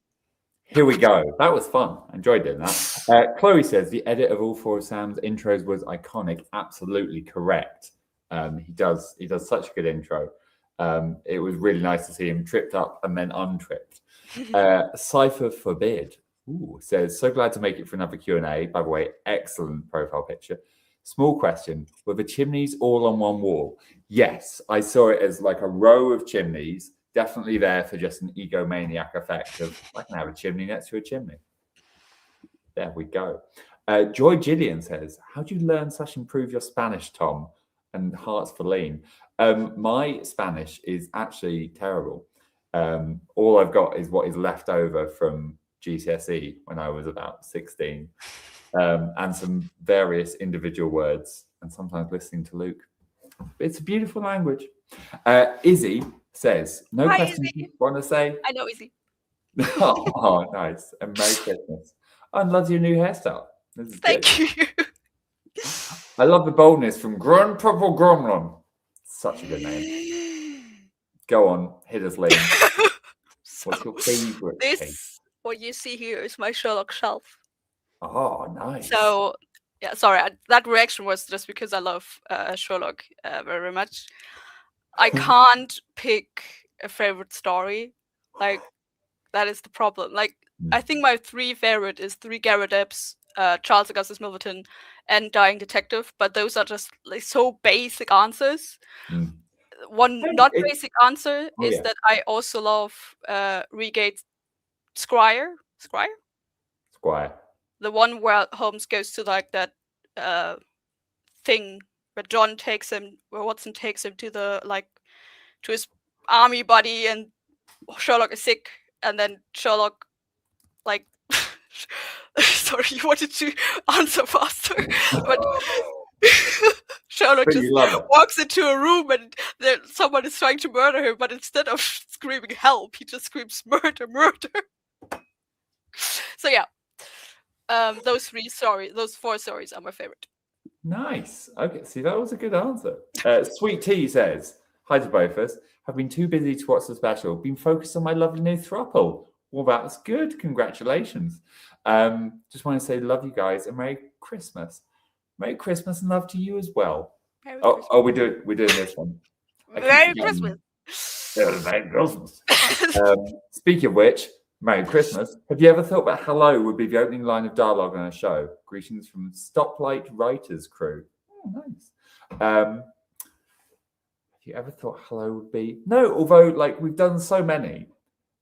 here we go. That was fun. I enjoyed doing that. Chloe says the edit of all four of Sam's intros was iconic. Absolutely correct. He does such a good intro. It was really nice to see him tripped up and then untripped. Cypher Forbid says, so glad to make it for another Q&A. By the way, excellent profile picture. Small question, were the chimneys all on one wall? Yes, I saw it as like a row of chimneys. Definitely there for just an egomaniac effect of, I can have a chimney next to a chimney. There we go. Joy Gillian says, how do you learn / improve your Spanish, Tom? And hearts for Lean. My Spanish is actually terrible. All I've got is what is left over from GCSE when I was about 16. And some various individual words, and sometimes listening to Luke. It's a beautiful language. Izzy says, no Hi, questions Izzy. you want to say? I know, Izzy. Oh, nice. And Merry Christmas. I love your new hairstyle. This is Thank good. you. I love the boldness from Grun Purple Grumlin. Such a good name. Go on, hit us, Lee. What's your favorite case? What you see here is my Sherlock shelf. Oh, nice. So, yeah, sorry, that reaction was just because I love Sherlock very much. I can't pick a favorite story. Like, that is the problem. Like, I think my 3 favorite is 3 Garrett Epps, Charles Augustus Milverton, and Dying Detective. But those are just like so basic answers. One not basic answer is that I also love Regate's Squire. The one where Holmes goes to like that thing where John takes him, where Watson takes him to the to his army buddy, and Sherlock is sick, and then Sherlock like sorry, you wanted to answer faster, but Sherlock just walks into a room and someone is trying to murder him, but instead of screaming help, he just screams murder, murder. So yeah, those 4 stories are my favorite. Nice. Okay, see, that was a good answer. Sweet Tea says, hi to both of us. I've been too busy to watch the special. Been focused on my lovely new throuple. Well, that's good. Congratulations. Just want to say love you guys and Merry Christmas. Merry Christmas and love to you as well. We're doing this one. Merry Christmas. Merry Christmas. Speaking of which, Merry Christmas. Have you ever thought that hello would be the opening line of dialogue on a show? Greetings from Stoplight Writers crew. Oh, nice. Have you ever thought hello would be? No, although like we've done so many,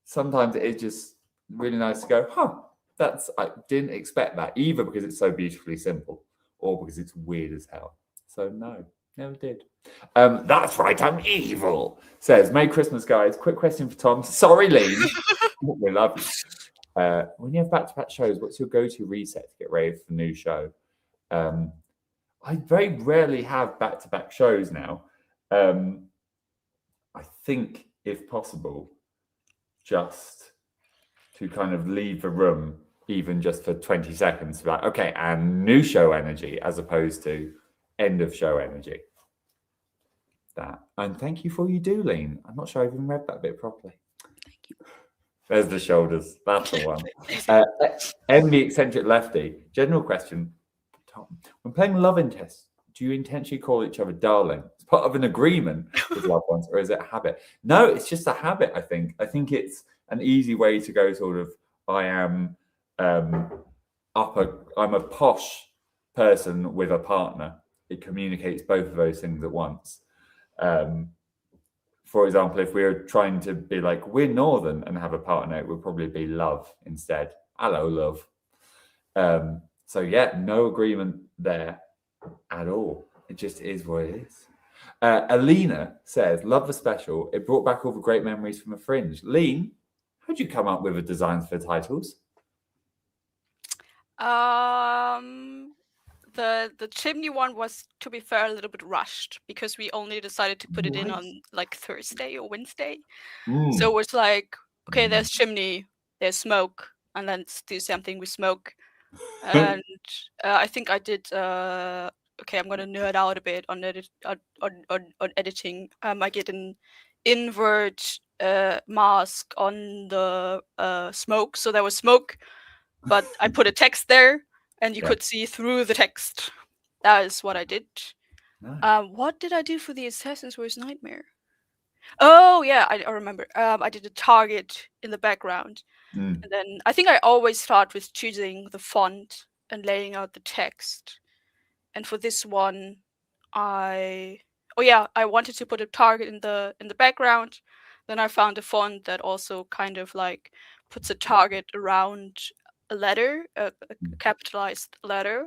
sometimes it is just really nice to go, I didn't expect that, either because it's so beautifully simple or because it's weird as hell. So no, never did. That's right, I'm evil, says, Merry Christmas, guys. Quick question for Tom. Sorry, Lee. We love you. When you have back-to-back shows, what's your go-to reset to get ready for the new show? I very rarely have back-to-back shows now. I think, if possible, just to kind of leave the room, even just for 20 seconds, like, okay, and new show energy, as opposed to end of show energy. That. And thank you for you do, Lean. I'm not sure I even read that bit properly. Thank you. There's the shoulders. That's the one. M, the eccentric lefty. General question. Tom, when playing love interest, do you intentionally call each other darling? It's part of an agreement with loved ones, or is it a habit? No, it's just a habit, I think. I think it's an easy way to go sort of, I am I'm a posh person with a partner. It communicates both of those things at once. For example, if we were trying to be like, we're northern and have a partner, it would probably be love instead. Hello, love. So yeah, no agreement there at all. It just is what it is. Alina says, love the special. It brought back all the great memories from a Fringe. Lean, how'd you come up with the designs for titles? The chimney one was, to be fair, a little bit rushed because we only decided to put it in on like Thursday or Wednesday. So it was like, okay, there's chimney, there's smoke, and then let's do something with smoke. And I think I did. Okay, I'm gonna nerd out a bit on editing. I did an invert mask on the smoke, so there was smoke, but I put a text there, and you could see through the text. That is what I did. Nice. What did I do for the Assassin's Worst Nightmare? Oh yeah, I remember. I did a target in the background. And then I think I always start with choosing the font and laying out the text. And for this one, I wanted to put a target in the background. Then I found a font that also kind of like puts a target around a letter, a capitalized letter.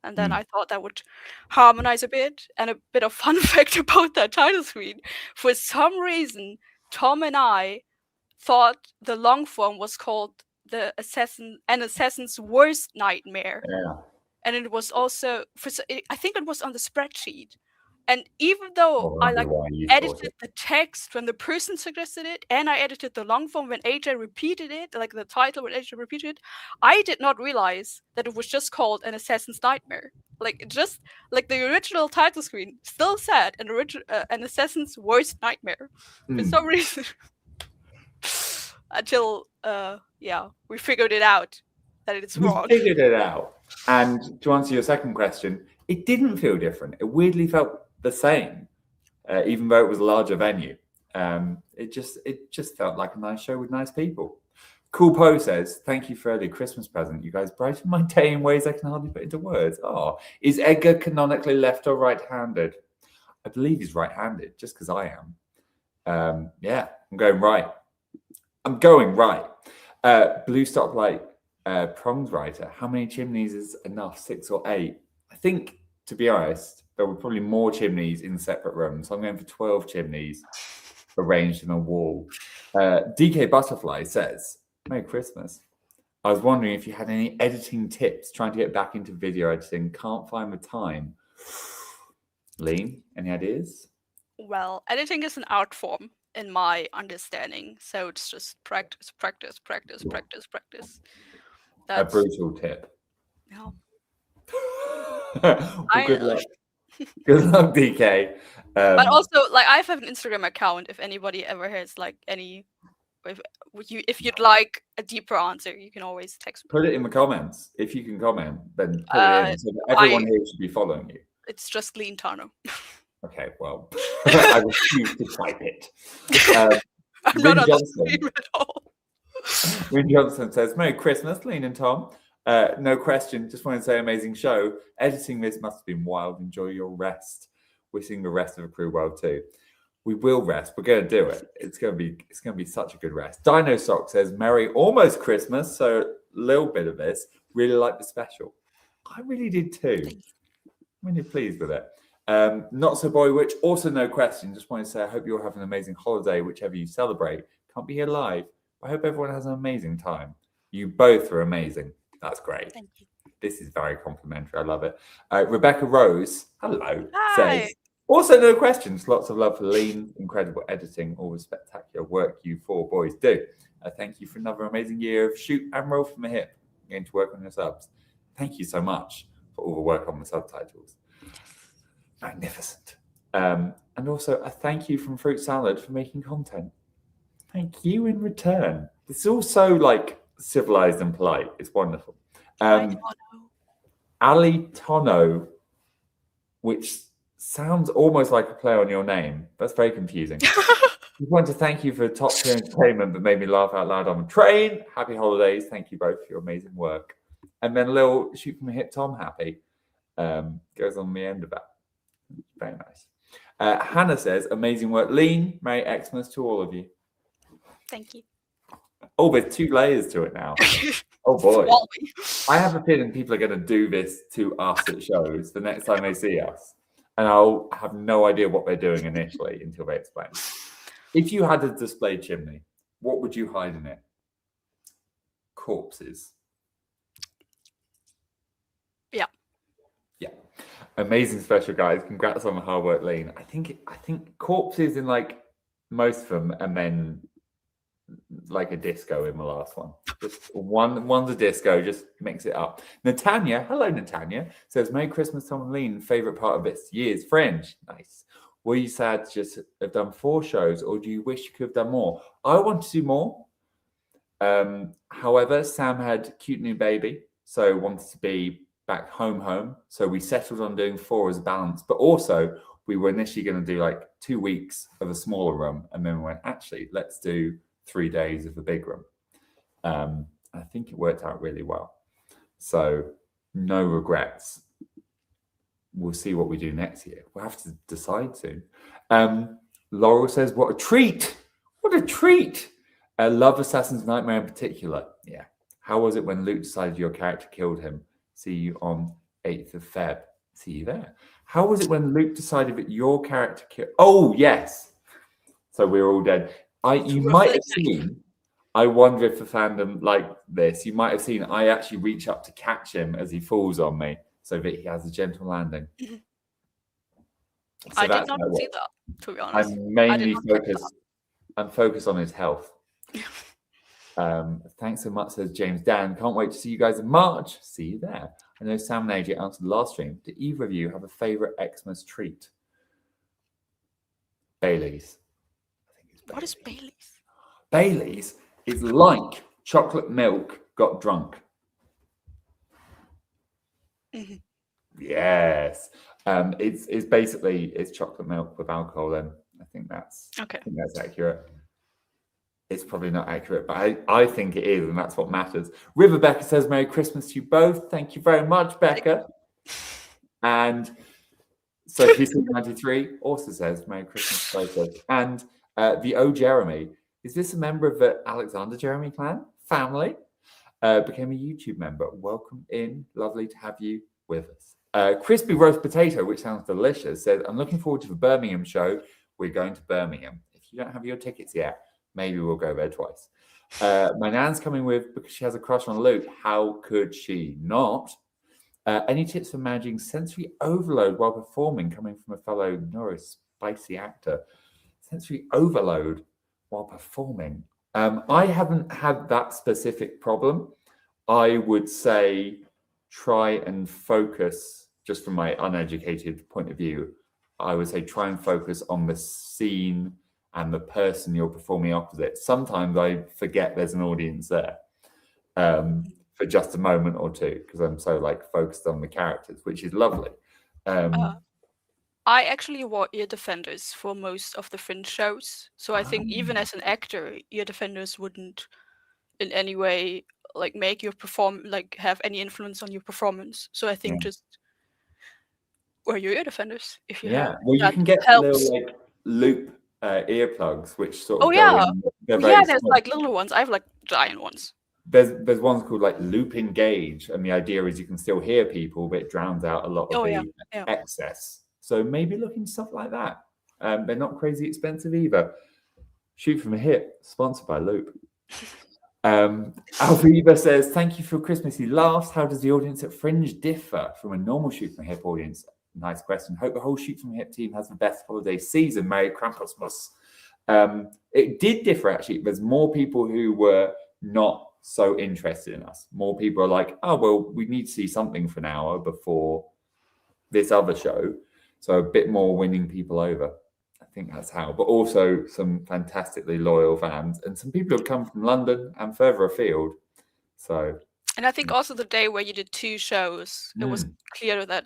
And then I thought that would harmonize a bit. And a bit of fun fact about that title screen. For some reason, Tom and I thought the long form was called an assassin's worst nightmare. Yeah. And it was also I think it was on the spreadsheet. And even though I like edited the text when the person suggested it, and I edited the long form when AJ repeated it, like the title when AJ repeated it, I did not realize that it was just called an assassin's nightmare. Like just like the original title screen still said an assassin's worst nightmare for some reason. Until we figured it out that it's wrong. We figured it out. And to answer your second question, it didn't feel different. It weirdly felt the same, even though it was a larger venue. It just felt like a nice show with nice people. Cool Poe says, thank you for early Christmas present. You guys brighten my day in ways I can hardly put into words. Oh, is Edgar canonically left or right-handed? I believe he's right-handed, just because I am. Yeah, I'm going right. Blue Stoplight Prongs writer. How many chimneys is enough? 6 or 8? I think, to be honest, there were probably more chimneys in separate rooms. So I'm going for 12 chimneys arranged in a wall. DK Butterfly says, Merry Christmas. I was wondering if you had any editing tips, trying to get back into video editing. Can't find the time. Lean, any ideas? Well, editing is an art form, in my understanding. So it's just practice. A brutal tip. No. Well, good luck. Good luck, DK. But also, like, I have an Instagram account. If anybody ever has like if you'd like a deeper answer, you can always text me. Put it in the comments. If you can comment, then put it in. So that everyone here should be following you. It's just Lean Tano. Okay, well, I refuse to type it. I'm not on the stream at all. Win Johnson says, Merry Christmas, Lean and Tom. No question. Just want to say, amazing show. Editing this must have been wild. Enjoy your rest. Wishing the rest of the crew well too. We will rest. We're going to do it. It's going to be such a good rest. Dino Sock says, Merry almost Christmas. So a little bit of this. Really like the special. I really did too. I'm really pleased with it. Not So Boy Witch, also no question. Just want to say I hope you'll have an amazing holiday, whichever you celebrate. Can't be here live. I hope everyone has an amazing time. You both are amazing. That's great. Thank you. This is very complimentary. I love it. Rebecca Rose, hello, Hi. says, also no questions. Lots of love for Lean, incredible editing, all the spectacular work you four boys do. Thank you for another amazing year of shoot and roll from the hip. Going to work on your subs. Thank you so much for all the work on the subtitles. Magnificent. And also a thank you from Fruit Salad for making content. Thank you in return. This is all so like civilized and polite. It's wonderful. Ali Tono, which sounds almost like a play on your name. That's very confusing. I want to thank you for top tier entertainment that made me laugh out loud on the train. Happy holidays. Thank you both for your amazing work. And then a little shoot from a hip Tom happy goes on the end of that. Very nice. Hannah says, amazing work, Lean. Merry Xmas to all of you. Thank you. Oh, there's 2 layers to it now. Oh boy. I have a feeling people are going to do this to us at shows the next time they see us. And I'll have no idea what they're doing initially until they explain. If you had a display chimney, what would you hide in it? Corpses. Yeah. Yeah. Amazing special, guys. Congrats on the hard work, Lean. I think corpses in like most of them, and then like a disco in the last one. Just one's a disco, just mix it up. Natanya, hello Natanya, says, Merry Christmas, Tom and Lean. Favorite part of this year's Fringe. Nice. Were you sad to just have done 4 shows, or do you wish you could have done more? I want to do more. However, Sam had a cute new baby, so wanted to be back home. So we settled on doing 4 as a balance, but also we were initially going to do like 2 weeks of a smaller room, and then we went, actually, let's do 3 days of a big room. I think it worked out really well. So no regrets. We'll see what we do next year. We'll have to decide soon. Laurel says, what a treat. What a treat. Love Assassin's Nightmare in particular. Yeah. How was it when Luke decided your character killed him? See you on 8th of Feb. See you there. How was it when Luke decided that your character killed... Oh, yes. So we were all dead. You might have seen... I wonder if the fandom like this. You might have seen I actually reach up to catch him as he falls on me so that he has a gentle landing. So I did not see that, to be honest. I'm mainly focused on his health. Thanks so much, says James Dan. Can't wait to see you guys in March. See you there. I know Sam and AJ answered the last stream. Do either of you have a favorite Xmas treat? Bailey's. I think it's Bailey's. What is Bailey's? Bailey's is like chocolate milk got drunk. Yes. It's basically chocolate milk with alcohol in. I think that's accurate. It's probably not accurate, but I think it is, and that's what matters. River Becca says, Merry Christmas to you both. Thank you very much, Becca. And so PC93 also says, Merry Christmas, both. And the O Jeremy, is this a member of the Alexander Jeremy clan family? Became a YouTube member. Welcome in. Lovely to have you with us. Crispy roast potato, which sounds delicious, says, I'm looking forward to the Birmingham show. We're going to Birmingham. If you don't have your tickets yet, maybe we'll go there twice. My nan's coming with because she has a crush on Luke. How could she not? Any tips for managing sensory overload while performing, coming from a fellow Norris spicy actor? Sensory overload while performing. I haven't had that specific problem. I would say try and focus, just from my uneducated point of view, I would say try and focus on the scene and the person you're performing opposite. Sometimes I forget there's an audience there for just a moment or two because I'm so like focused on the characters, which is lovely. I actually wore ear defenders for most of the Fringe shows, so I think even as an actor, ear defenders wouldn't in any way like make your have any influence on your performance. So I think just wear your ear defenders if you have. Well, you can get little like loop earplugs, which sort of go in. There's like little ones. I have like giant ones. There's ones called like loop engage, and the idea is you can still hear people, but it drowns out a lot of the excess. So maybe look into stuff like that. They're not crazy expensive either. Shoot from a hip, sponsored by Loop. Alviva says, thank you for Christmassy laughs. How does the audience at Fringe differ from a normal Shoot from Hip audience? Nice question. Hope the whole Shoot from Hip team has the best holiday season. Merry Krampusmas. It did differ, actually. There's more people who were not so interested in us. More people are like, oh, well, we need to see something for an hour before this other show. So a bit more winning people over. I think that's how. But also some fantastically loyal fans and some people who come from London and further afield. So, and I think also the day where you did 2 shows, it was clear that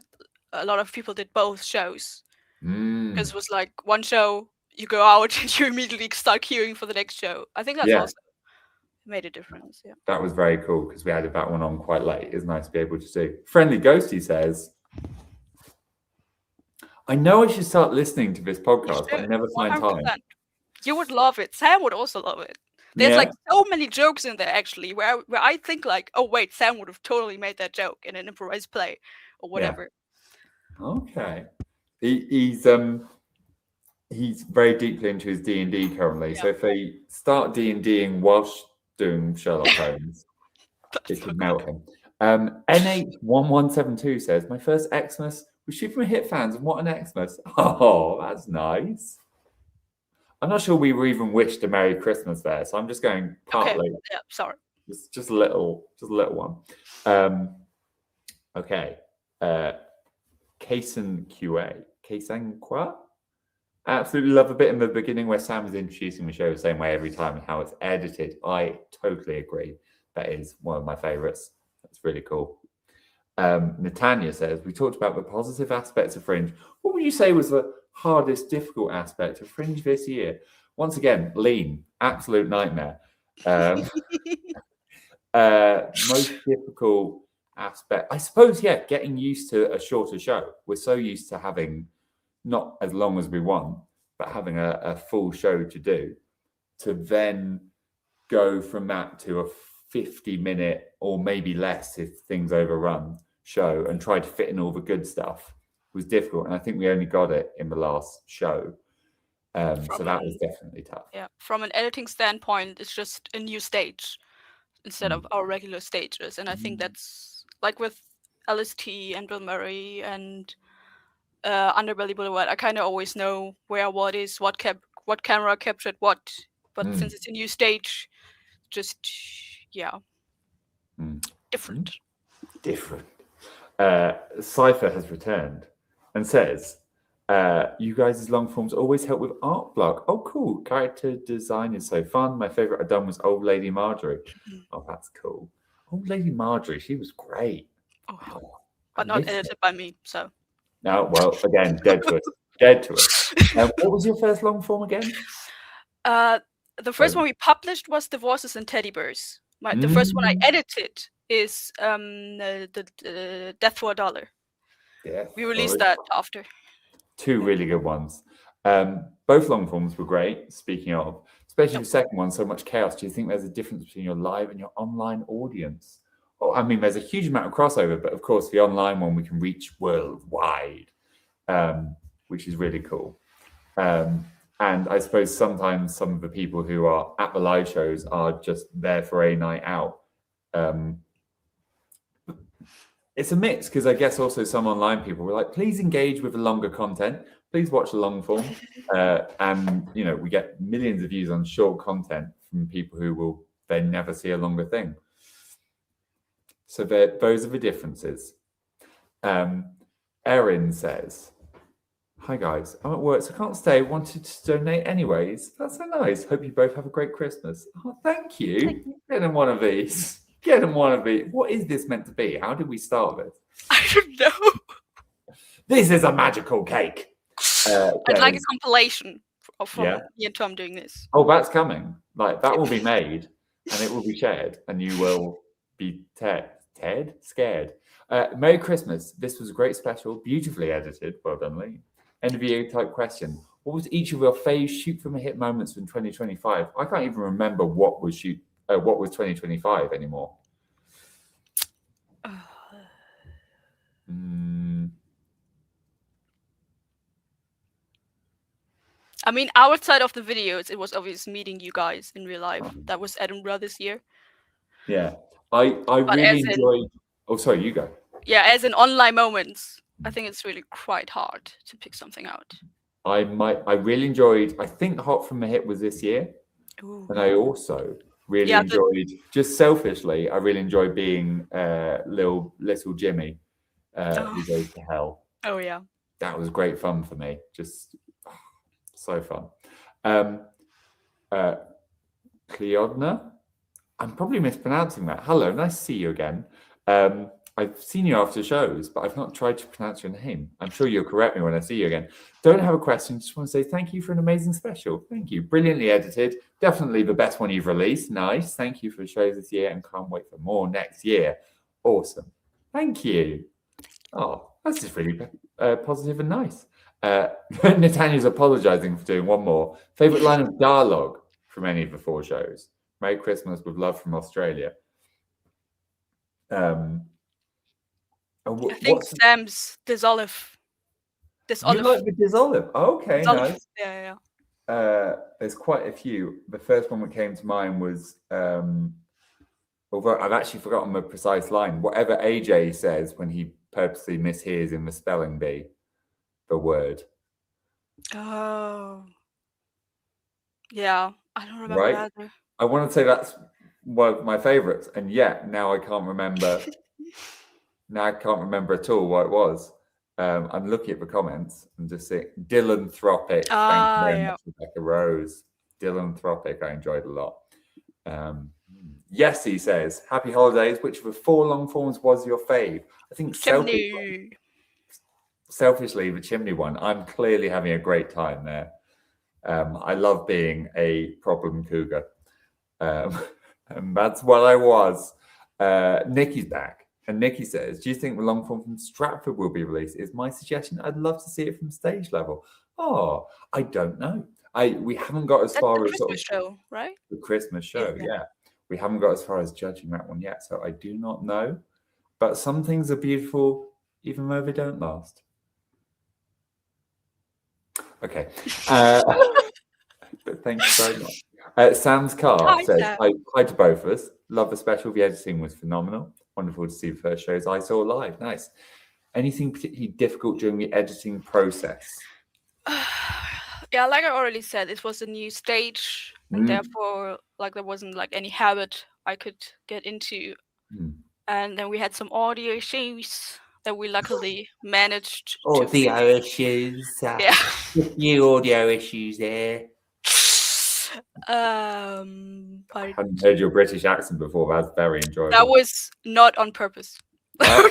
a lot of people did both shows. Because it was like one show, you go out and you immediately start queuing for the next show. I think that's also made a difference. Yeah, that was very cool because we added that one on quite late. It's nice to be able to do. Friendly Ghosty says, I know I should start listening to this podcast, but I never find 100%. time. You would love it. Sam would also love it. There's like so many jokes in there actually where I think like, oh wait, Sam would have totally made that joke in an improvised play or whatever. Yeah. Okay. He's very deeply into his D&D currently. Yeah. So if they start D&Ding whilst doing Sherlock Holmes, it could melt him. NH1172 says, my first Xmas was Shoot from Hip fans, and what an Xmas. Oh, that's nice. I'm not sure we were even wished a Merry Christmas there, so I'm just going partly. Okay. Yeah, sorry. Just a little one. Okay. Kasen QA. Kasen Qua? I absolutely love a bit in the beginning where Sam is introducing the show the same way every time and how it's edited. I totally agree. That is one of my favorites. That's really cool. Natanya says, we talked about the positive aspects of Fringe. What would you say was the hardest, difficult aspect of Fringe this year? Once again, lean, absolute nightmare. Most difficult aspect, I suppose, getting used to a shorter show. We're so used to having not as long as we want, but having a full show to do, to then go from that to a 50-minute or maybe less if things overrun show and try to fit in all the good stuff was difficult. And I think we only got it in the last show. So that was definitely tough. Yeah, from an editing standpoint, it's just a new stage instead of our regular stages. And I think that's like with LST and Bill Murray and Underbelly Boulevard, I kind of always know where what is, what camera captured what. But since it's a new stage, just, different. Cypher has returned and says, you guys' long forms always help with art block. Oh, cool. Character design is so fun. My favorite I've done was Old Lady Marjorie. Oh, that's cool. Old Lady Marjorie, she was great. Oh, but not edited by me, so. No, well, again, dead to us. What was your first long form again? The first one we published was Divorces and Teddy Bears. The first one I edited is the Death for $1. Yeah, we released that after. 2 really good ones. Both long forms were great, speaking of, especially the second one, so much chaos. Do you think there's a difference between your live and your online audience? Oh, I mean, there's a huge amount of crossover, but of course, the online one we can reach worldwide, which is really cool. And I suppose sometimes some of the people who are at the live shows are just there for a night out. It's a mix because I guess also some online people were like, please engage with the longer content. Please watch the long form. And, we get millions of views on short content from people who will then never see a longer thing. So those are the differences. Erin says, hi guys, I'm at work, so I can't stay. Wanted to donate anyways. That's so nice. Hope you both have a great Christmas. Oh, thank you. Get them one of these. Get them one of these. What is this meant to be? How did we start this? I don't know. This is a magical cake. I'd like a compilation from me and Tom doing this. Oh, that's coming. Like that will be made and it will be shared and you will be scared. Merry Christmas. This was a great special, beautifully edited. Well done, Lee. End of year type question. What was each of your fave Shoot from a Hip moments from 2025? I can't even remember what was 2025 anymore. I mean, outside of the videos, it was obvious meeting you guys in real life. That was Edinburgh this year. Yeah. I But really as in, enjoyed. Oh, sorry, you go. yeah, as in online moments, I think it's really quite hard to pick something out. I really enjoyed. I think Hot from the Hip was this year, Ooh. and I also really Yeah, enjoyed. Just selfishly, I really enjoyed being little Jimmy, who goes to hell. Oh yeah. That was great fun for me. Just so fun. Cleodna, I'm probably mispronouncing that. Hello, nice to see you again. I've seen you after shows, but I've not tried to pronounce your name. I'm sure you'll correct me when I see you again. Don't have a question. Just want to say thank you for an amazing special. Thank you. Brilliantly edited. Definitely the best one you've released. Nice. Thank you for the shows this year and can't wait for more next year. Awesome. Thank you. Oh, that's just really positive and nice. Nathaniel's apologizing for doing one more. Favorite line of dialogue from any of the 4 shows? Merry Christmas with love from Australia. I think Sam's this olive. You like the Diz Olive? Okay, nice. Yeah. There's quite a few. The first one that came to mind was, although I've actually forgotten the precise line, whatever AJ says when he purposely mishears in the spelling bee, the word. Oh. Yeah, I don't remember Right? either. I want to say that's one of my favorites, and yet now I can't remember. Now I can't remember at all what it was. I'm looking at the comments and just saying Dylanthropic. Thank you very much, Rebecca Rose. Dylanthropic, I enjoyed a lot. Yes, he says, happy holidays. Which of the 4 long forms was your fave? I think selfishly, the chimney one. I'm clearly having a great time there. I love being a problem cougar. And that's what I was. Nikki's back. And Nikki says, do you think the long form from Stratford will be released? Is my suggestion. I'd love to see it from stage level. Oh, I don't know. We haven't got as far as sort of show, right? The Christmas show, yeah. We haven't got as far as judging that one yet, so I do not know. But some things are beautiful, even though they don't last. Okay. But thank you very much. Sam's Car says, hi to both of us. Love the special. The editing was phenomenal. Wonderful to see the first shows I saw live. Nice. Anything particularly difficult during the editing process? Yeah, like I already said, it was a new stage, and therefore, like, there wasn't like any habit I could get into. And then we had some audio issues that we luckily managed. Audio issues. Yeah. New audio issues there. I hadn't heard your British accent before. That's very enjoyable. That was not on purpose. No way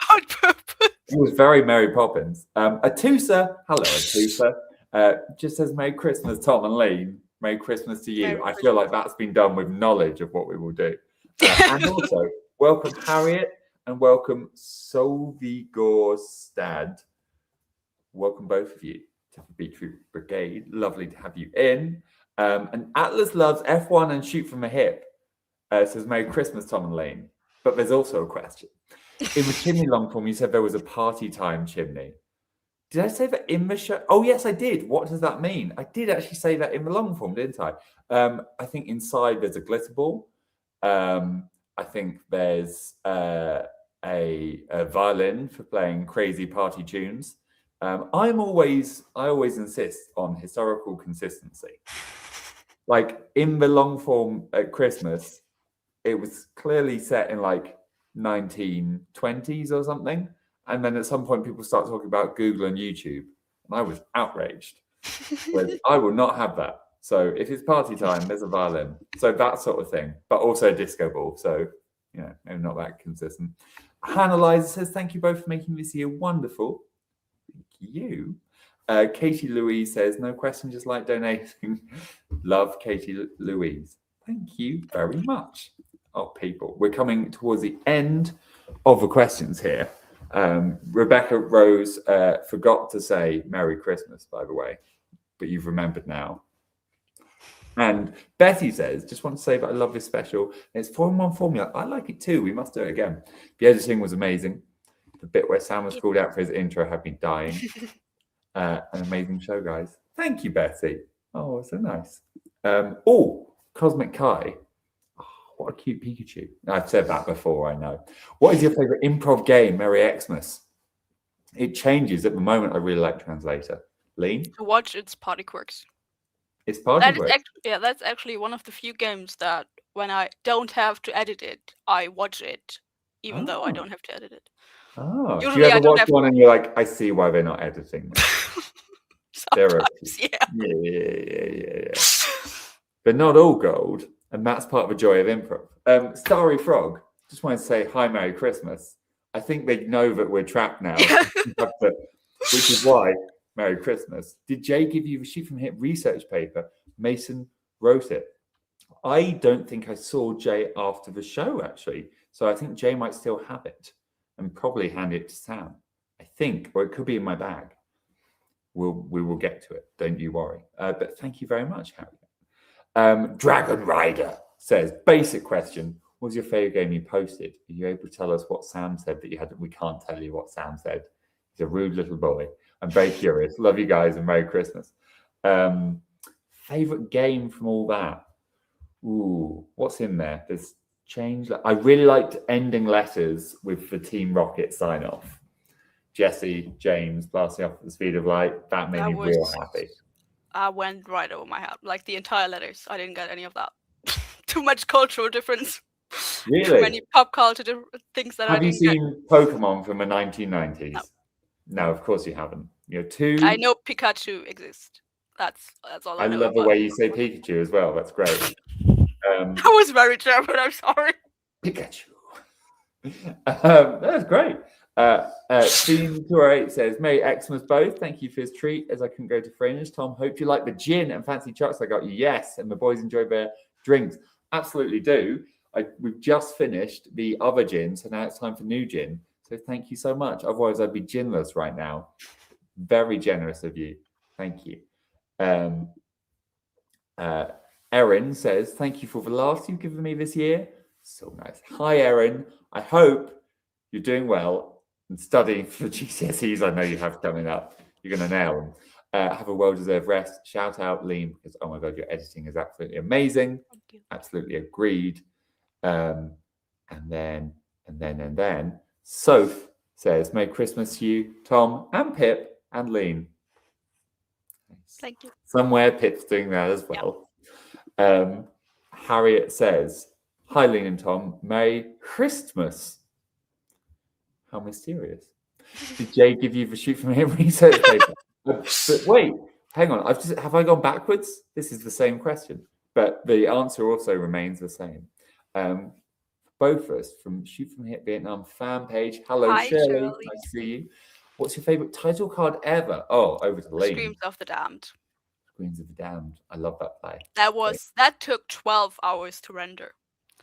on purpose. It was very Mary Poppins. Atusa, hello Atusa. Just says Merry Christmas, Tom and Lee. Merry Christmas to you. I feel like that's been done with knowledge of what we will do. And also, welcome Harriet and welcome Solvigorstad. Welcome both of you to the Beetroot Brigade. Lovely to have you in. And Atlas loves F1 and Shoot from the Hip. Says Merry Christmas, Tom and Lane. But there's also a question. In the chimney long form, you said there was a party time chimney. Did I say that in the show? Oh, yes, I did. What does that mean? I did actually say that in the long form, didn't I? I think inside there's a glitter ball. I think there's a violin for playing crazy party tunes. I always insist on historical consistency. Like in the long form at Christmas, it was clearly set in like 1920s or something. And then at some point people start talking about Google and YouTube. And I was outraged. I will not have that. So if it's party time, there's a violin. So that sort of thing. But also a disco ball. So, you know, maybe not that consistent. Hannah Liza says, thank you both for making this year wonderful. Thank you. Katie Louise says, no question, just like donating. Love, Katie Louise. Thank you very much. Oh, people, we're coming towards the end of the questions here. Rebecca Rose forgot to say Merry Christmas, by the way, but you've remembered now. And Betty says, just want to say that I love this special. It's 4-in-1 formula. I like it too. We must do it again. The editing was amazing. The bit where Sam was called out for his intro had me dying. An amazing show, guys. Thank you, Betty. Oh, so nice. Cosmic Kai. Oh, what a cute Pikachu. I've said that before, I know. What is your favorite improv game? Merry Xmas. It changes at the moment. I really like Translator. Lean? To watch its party quirks. It's party That is quirks. that's actually one of the few games that when I don't have to edit it, I watch it, even though I don't have to edit it. Oh, do you Usually I ever don't watch have one and you're like, I see why they're not editing this. sometimes, yeah. Yeah. But not all gold, and that's part of the joy of improv. Starry Frog, just wanted to say hi, Merry Christmas. I think they know that we're trapped now, which is why Merry Christmas. Did Jay give you the Shoot From Hip research paper? Mason wrote it. I don't think I saw Jay after the show, actually. So I think Jay might still have it and probably hand it to Sam. I think, or it could be in my bag. We will get to it. Don't you worry. But thank you very much, Harry. Dragon Rider says, basic question. What was your favorite game you posted? Are you able to tell us what Sam said that you hadn't? We can't tell you what Sam said. He's a rude little boy. I'm very curious. Love you guys and Merry Christmas. Favorite game from all that? Ooh, what's in there? There's change. I really liked ending letters with the Team Rocket sign off. Jesse, James, blasting off at the speed of light. That made me real happy. I went right over my head. Like the entire letters. I didn't get any of that. Too much cultural difference. Really? Too many pop culture things that have I didn't you seen Pokemon from the 1990s? No, of course you haven't. You're too. I know Pikachu exists. That's all I know. I love the way you say Pikachu as well. That's great. That was very German. I'm sorry. Pikachu. That's great. Team 208 says, Merry Xmas both. Thank you for his treat as I couldn't go to Fringe. Tom, hope you like the gin and fancy chucks I got you. Yes, and the boys enjoy their drinks. Absolutely do. We've just finished the other gin, so now it's time for new gin. So thank you so much. Otherwise, I'd be ginless right now. Very generous of you. Thank you. Erin says, thank you for the laughs you've given me this year. So nice. Hi, Erin. I hope you're doing well and studying for the GCSEs I know you have coming up. You're going to nail them. Have a well-deserved rest. Shout out, Liam, because, oh my God, your editing is absolutely amazing. Absolutely agreed. And then, Soph says, Merry Christmas to you, Tom, and Pip, and Lean. Thank you. Somewhere Pip's doing that as well. Yep. Harriet says, hi, Lean and Tom. Merry Christmas. How mysterious. Did Jay give you the Shoot From Him research paper? But wait, hang on. Have I gone backwards? This is the same question, but the answer also remains the same. Both of us from Shoot From Hit Vietnam fan page. Hello, hi, Shirley. Nice to see you. What's your favorite title card ever? Oh, over to Lean. Screams of the Damned. Screams of the Damned. I love that play. That took 12 hours to render.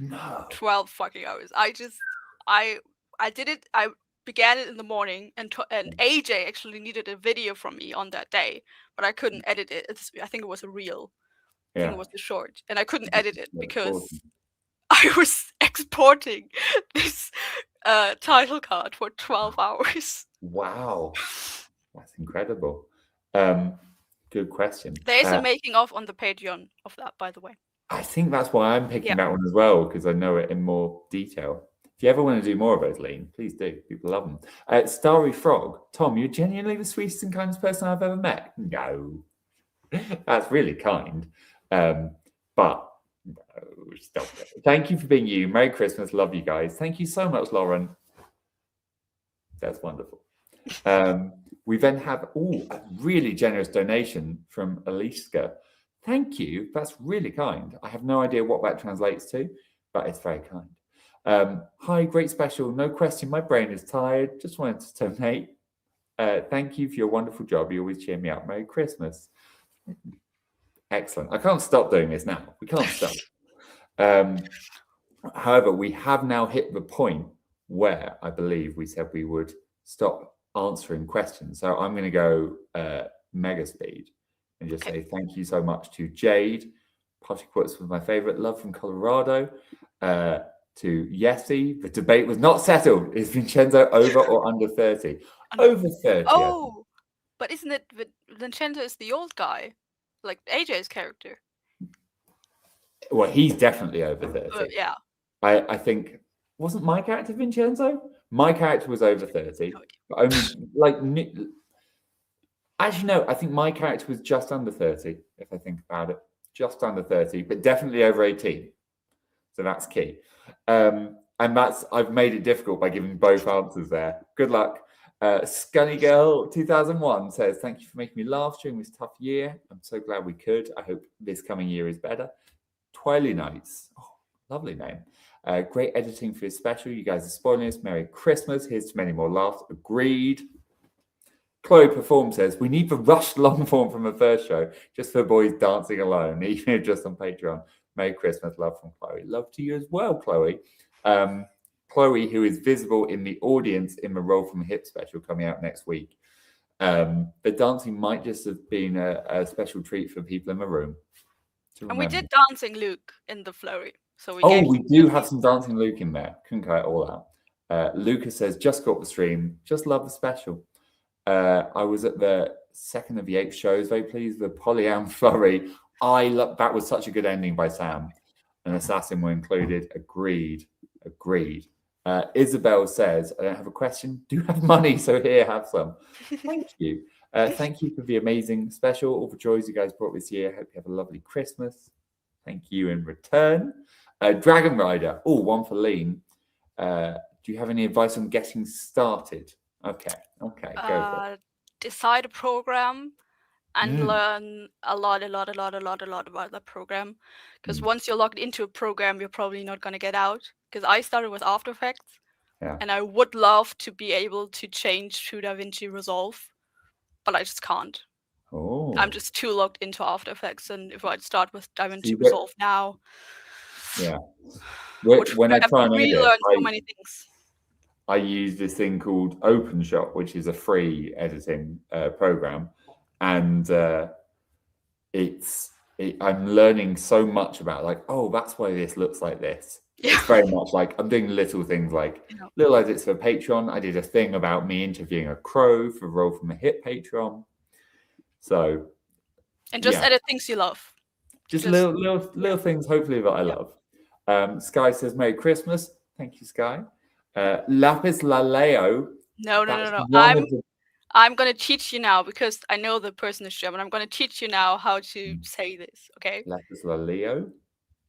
No. 12 fucking hours. I did it. I began it in the morning, and AJ actually needed a video from me on that day, but I couldn't edit it. I think it was a reel. I think it was the short, and I couldn't edit it because I was exporting this title card for 12 hours. Wow, that's incredible. Good question. There is a making of on the Patreon of that, by the way. I think that's why I'm picking that one as well, because I know it in more detail. If you ever want to do more of those, Lean, please do. People love them. Starry Frog. Tom, you're genuinely the sweetest and kindest person I've ever met. No. That's really kind. But no, stop it. Thank you for being you. Merry Christmas. Love you guys. Thank you so much, Lauren. That's wonderful. We then have a really generous donation from Aliska. Thank you. That's really kind. I have no idea what that translates to, but it's very kind. Hi, great special. No question. My brain is tired. Just wanted to donate. Thank you for your wonderful job. You always cheer me up. Merry Christmas. Excellent. I can't stop doing this now. We can't stop. However, we have now hit the point where I believe we said we would stop answering questions. So I'm going to go mega speed and just say thank you so much to Jade. Potty Quotes was my favorite. Love from Colorado. To Yessie. The debate was not settled. Is Vincenzo over or under 30? Over 30. Oh, but isn't it Vincenzo is the old guy? Like AJ's character. Well, he's definitely over 30. Yeah. I think, wasn't my character Vincenzo? My character was over 30. But only like, actually, no, I think my character was just under 30, if I think about it. Just under 30, but definitely over 18. So that's key. And I've made it difficult by giving both answers there. Good luck. Scunny Girl 2001 says, thank you for making me laugh during this tough year. I'm so glad we could. I hope this coming year is better. Twilight Nights. Oh, lovely name. Great editing for your special. You guys are spoiling us. Merry Christmas. Here's to many more laughs. Agreed. Chloe Perform says, we need the rushed long form from the first show, just for boys dancing alone, even if just on Patreon. Merry Christmas, love from Chloe. Love to you as well, Chloe. Chloe, who is visible in the audience in the Roll from the Hip special coming out next week. The dancing might just have been a special treat for people in the room. And we did Dancing Luke in the flurry. So we do have some Dancing Luke in there. Couldn't cut it all out. Lucas says, just got the stream. Just love the special. I was at the second of the 8 shows. Very pleased with the Polyam flurry. That was such a good ending by Sam. And Assassin were included. Agreed. Isabel says, I don't have a question. Do have money, so here, have some. Thank you. Thank you for the amazing special. All the joys you guys brought this year. Hope you have a lovely Christmas. Thank you in return. Dragon Rider. Oh, one for Lean. Do you have any advice on getting started? Okay, go for it. Decide a program and learn a lot about that program. Because once you're logged into a program, you're probably not going to get out. Because I started with After Effects, and I would love to be able to change to DaVinci Resolve, but I just can't. Oh. I'm just too logged into After Effects, and if I'd start with DaVinci Resolve now, when I try and relearn so many things. I use this thing called OpenShot, which is a free editing program, and I'm learning so much about that's why this looks like this. Yeah. It's very much like I'm doing little things like little edits for Patreon. I did a thing about me interviewing a crow for Roll from a Hip Patreon. So, and just edit things you love. Just little things, hopefully, that I love. Sky says, Merry Christmas. Thank you, Sky. Lapis Laleo. No. I'm going to teach you now because I know the person is German. I'm going to teach you now how to say this, okay? Lapis Laleo?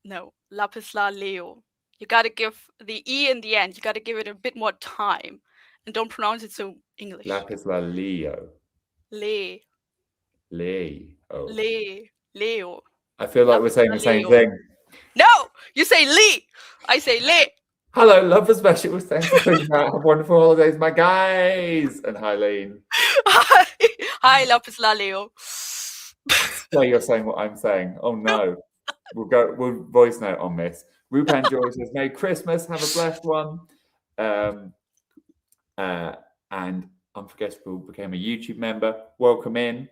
No, Lapis Laleo. You got to give the E in the end. You got to give it a bit more time. And don't pronounce it so English. Lapis Laleo. Leo. I feel like we're saying the same thing. No, you say Lee. I say Le. Hello, love for specials. Thanks for putting out. Have wonderful holidays, my guys. And hi, Lean. Hi, Lapis Laleo. So you're saying what I'm saying. Oh no. We'll voice note on this. Rupan George says, Merry Christmas, have a blessed one. And Unforgettable became a YouTube member. Welcome in.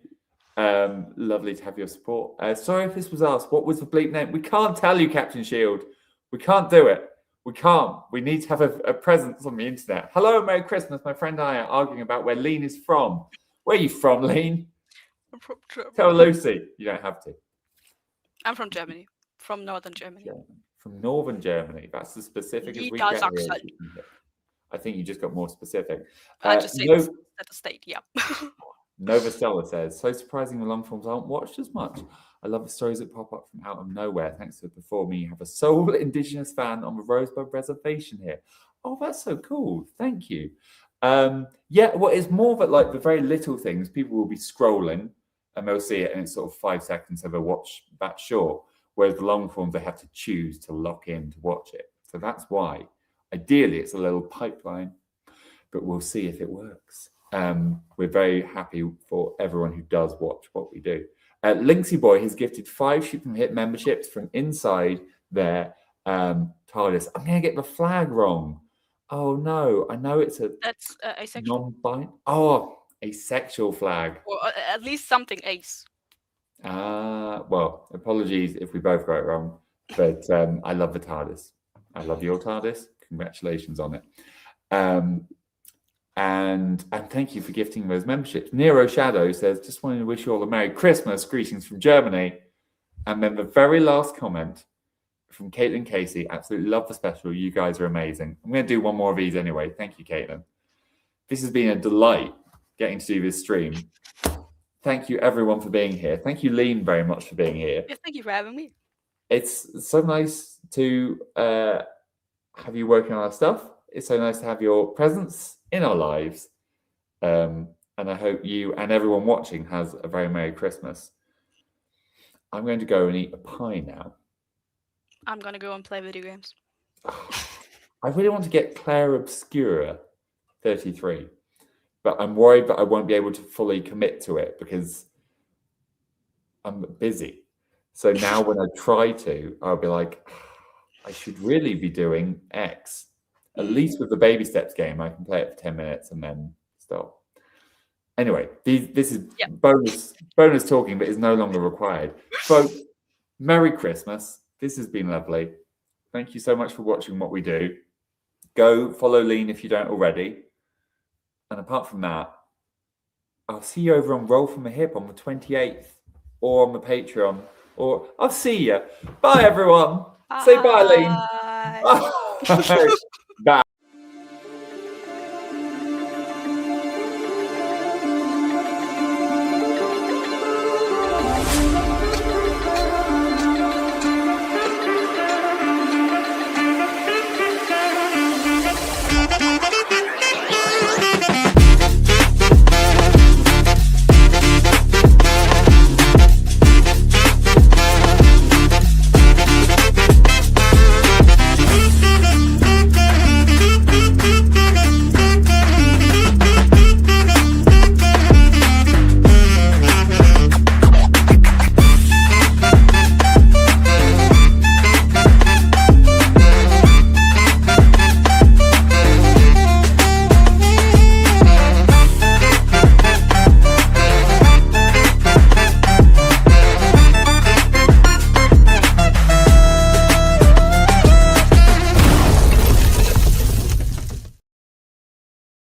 Lovely to have your support. Sorry if this was asked. What was the bleep name? We can't tell you, Captain Shield. We can't do it. We can't. We need to have a presence on the internet. Hello, Merry Christmas. My friend and I are arguing about where Lean is from. Where are you from, Lean? I'm from Germany. Tell Lucy. You don't have to. I'm from Germany. From northern Germany. From northern Germany. That's as specific as we get here. I think you just got more specific. I just say that's the state, yeah. Nova Stella says, so surprising the long forms aren't watched as much. I love the stories that pop up from out of nowhere. Thanks for performing. You have a sole Indigenous fan on the Rosebud Reservation here. Oh, that's so cool. Thank you. Well, it's more that the very little things, people will be scrolling and they'll see it and it's sort of 5 seconds, so they'll watch that short. Whereas the long forms, they have to choose to lock in to watch it. So that's why. Ideally, it's a little pipeline, but we'll see if it works. We're very happy for everyone who does watch what we do. Linksy Boy has gifted 5 Shoot from Hit memberships from inside their TARDIS. I'm going to get the flag wrong. Oh, no. I know it's that's asexual. Non-binary. Oh, asexual flag. Or at least something ace. Well, apologies if we both got it wrong, but I love the TARDIS. I love your TARDIS. Congratulations on it. And thank you for gifting those memberships. Nero Shadow says, just wanted to wish you all a Merry Christmas. Greetings from Germany. And then the very last comment from Caitlin Casey. Absolutely love the special. You guys are amazing. I'm going to do one more of these anyway. Thank you, Caitlin. This has been a delight getting to do this stream. Thank you, everyone, for being here. Thank you, Lean, very much for being here. Yeah, thank you for having me. It's so nice to have you working on our stuff. It's so nice to have your presence in our lives. And I hope you and everyone watching has a very Merry Christmas. I'm going to go and eat a pie now. I'm going to go and play video games. I really want to get Claire Obscura 33, but I'm worried that I won't be able to fully commit to it because I'm busy. So now when I try to, I'll be like, I should really be doing X. At least with the Baby Steps game, I can play it for 10 minutes and then stop. Anyway, this is bonus talking, but is no longer required. Folks, Merry Christmas. This has been lovely. Thank you so much for watching what we do. Go follow Lean if you don't already. And apart from that, I'll see you over on Roll From a Hip on the 28th or on the Patreon. Or I'll see you. Bye, everyone. Say bye, Lean. Bye. Bye. Bye.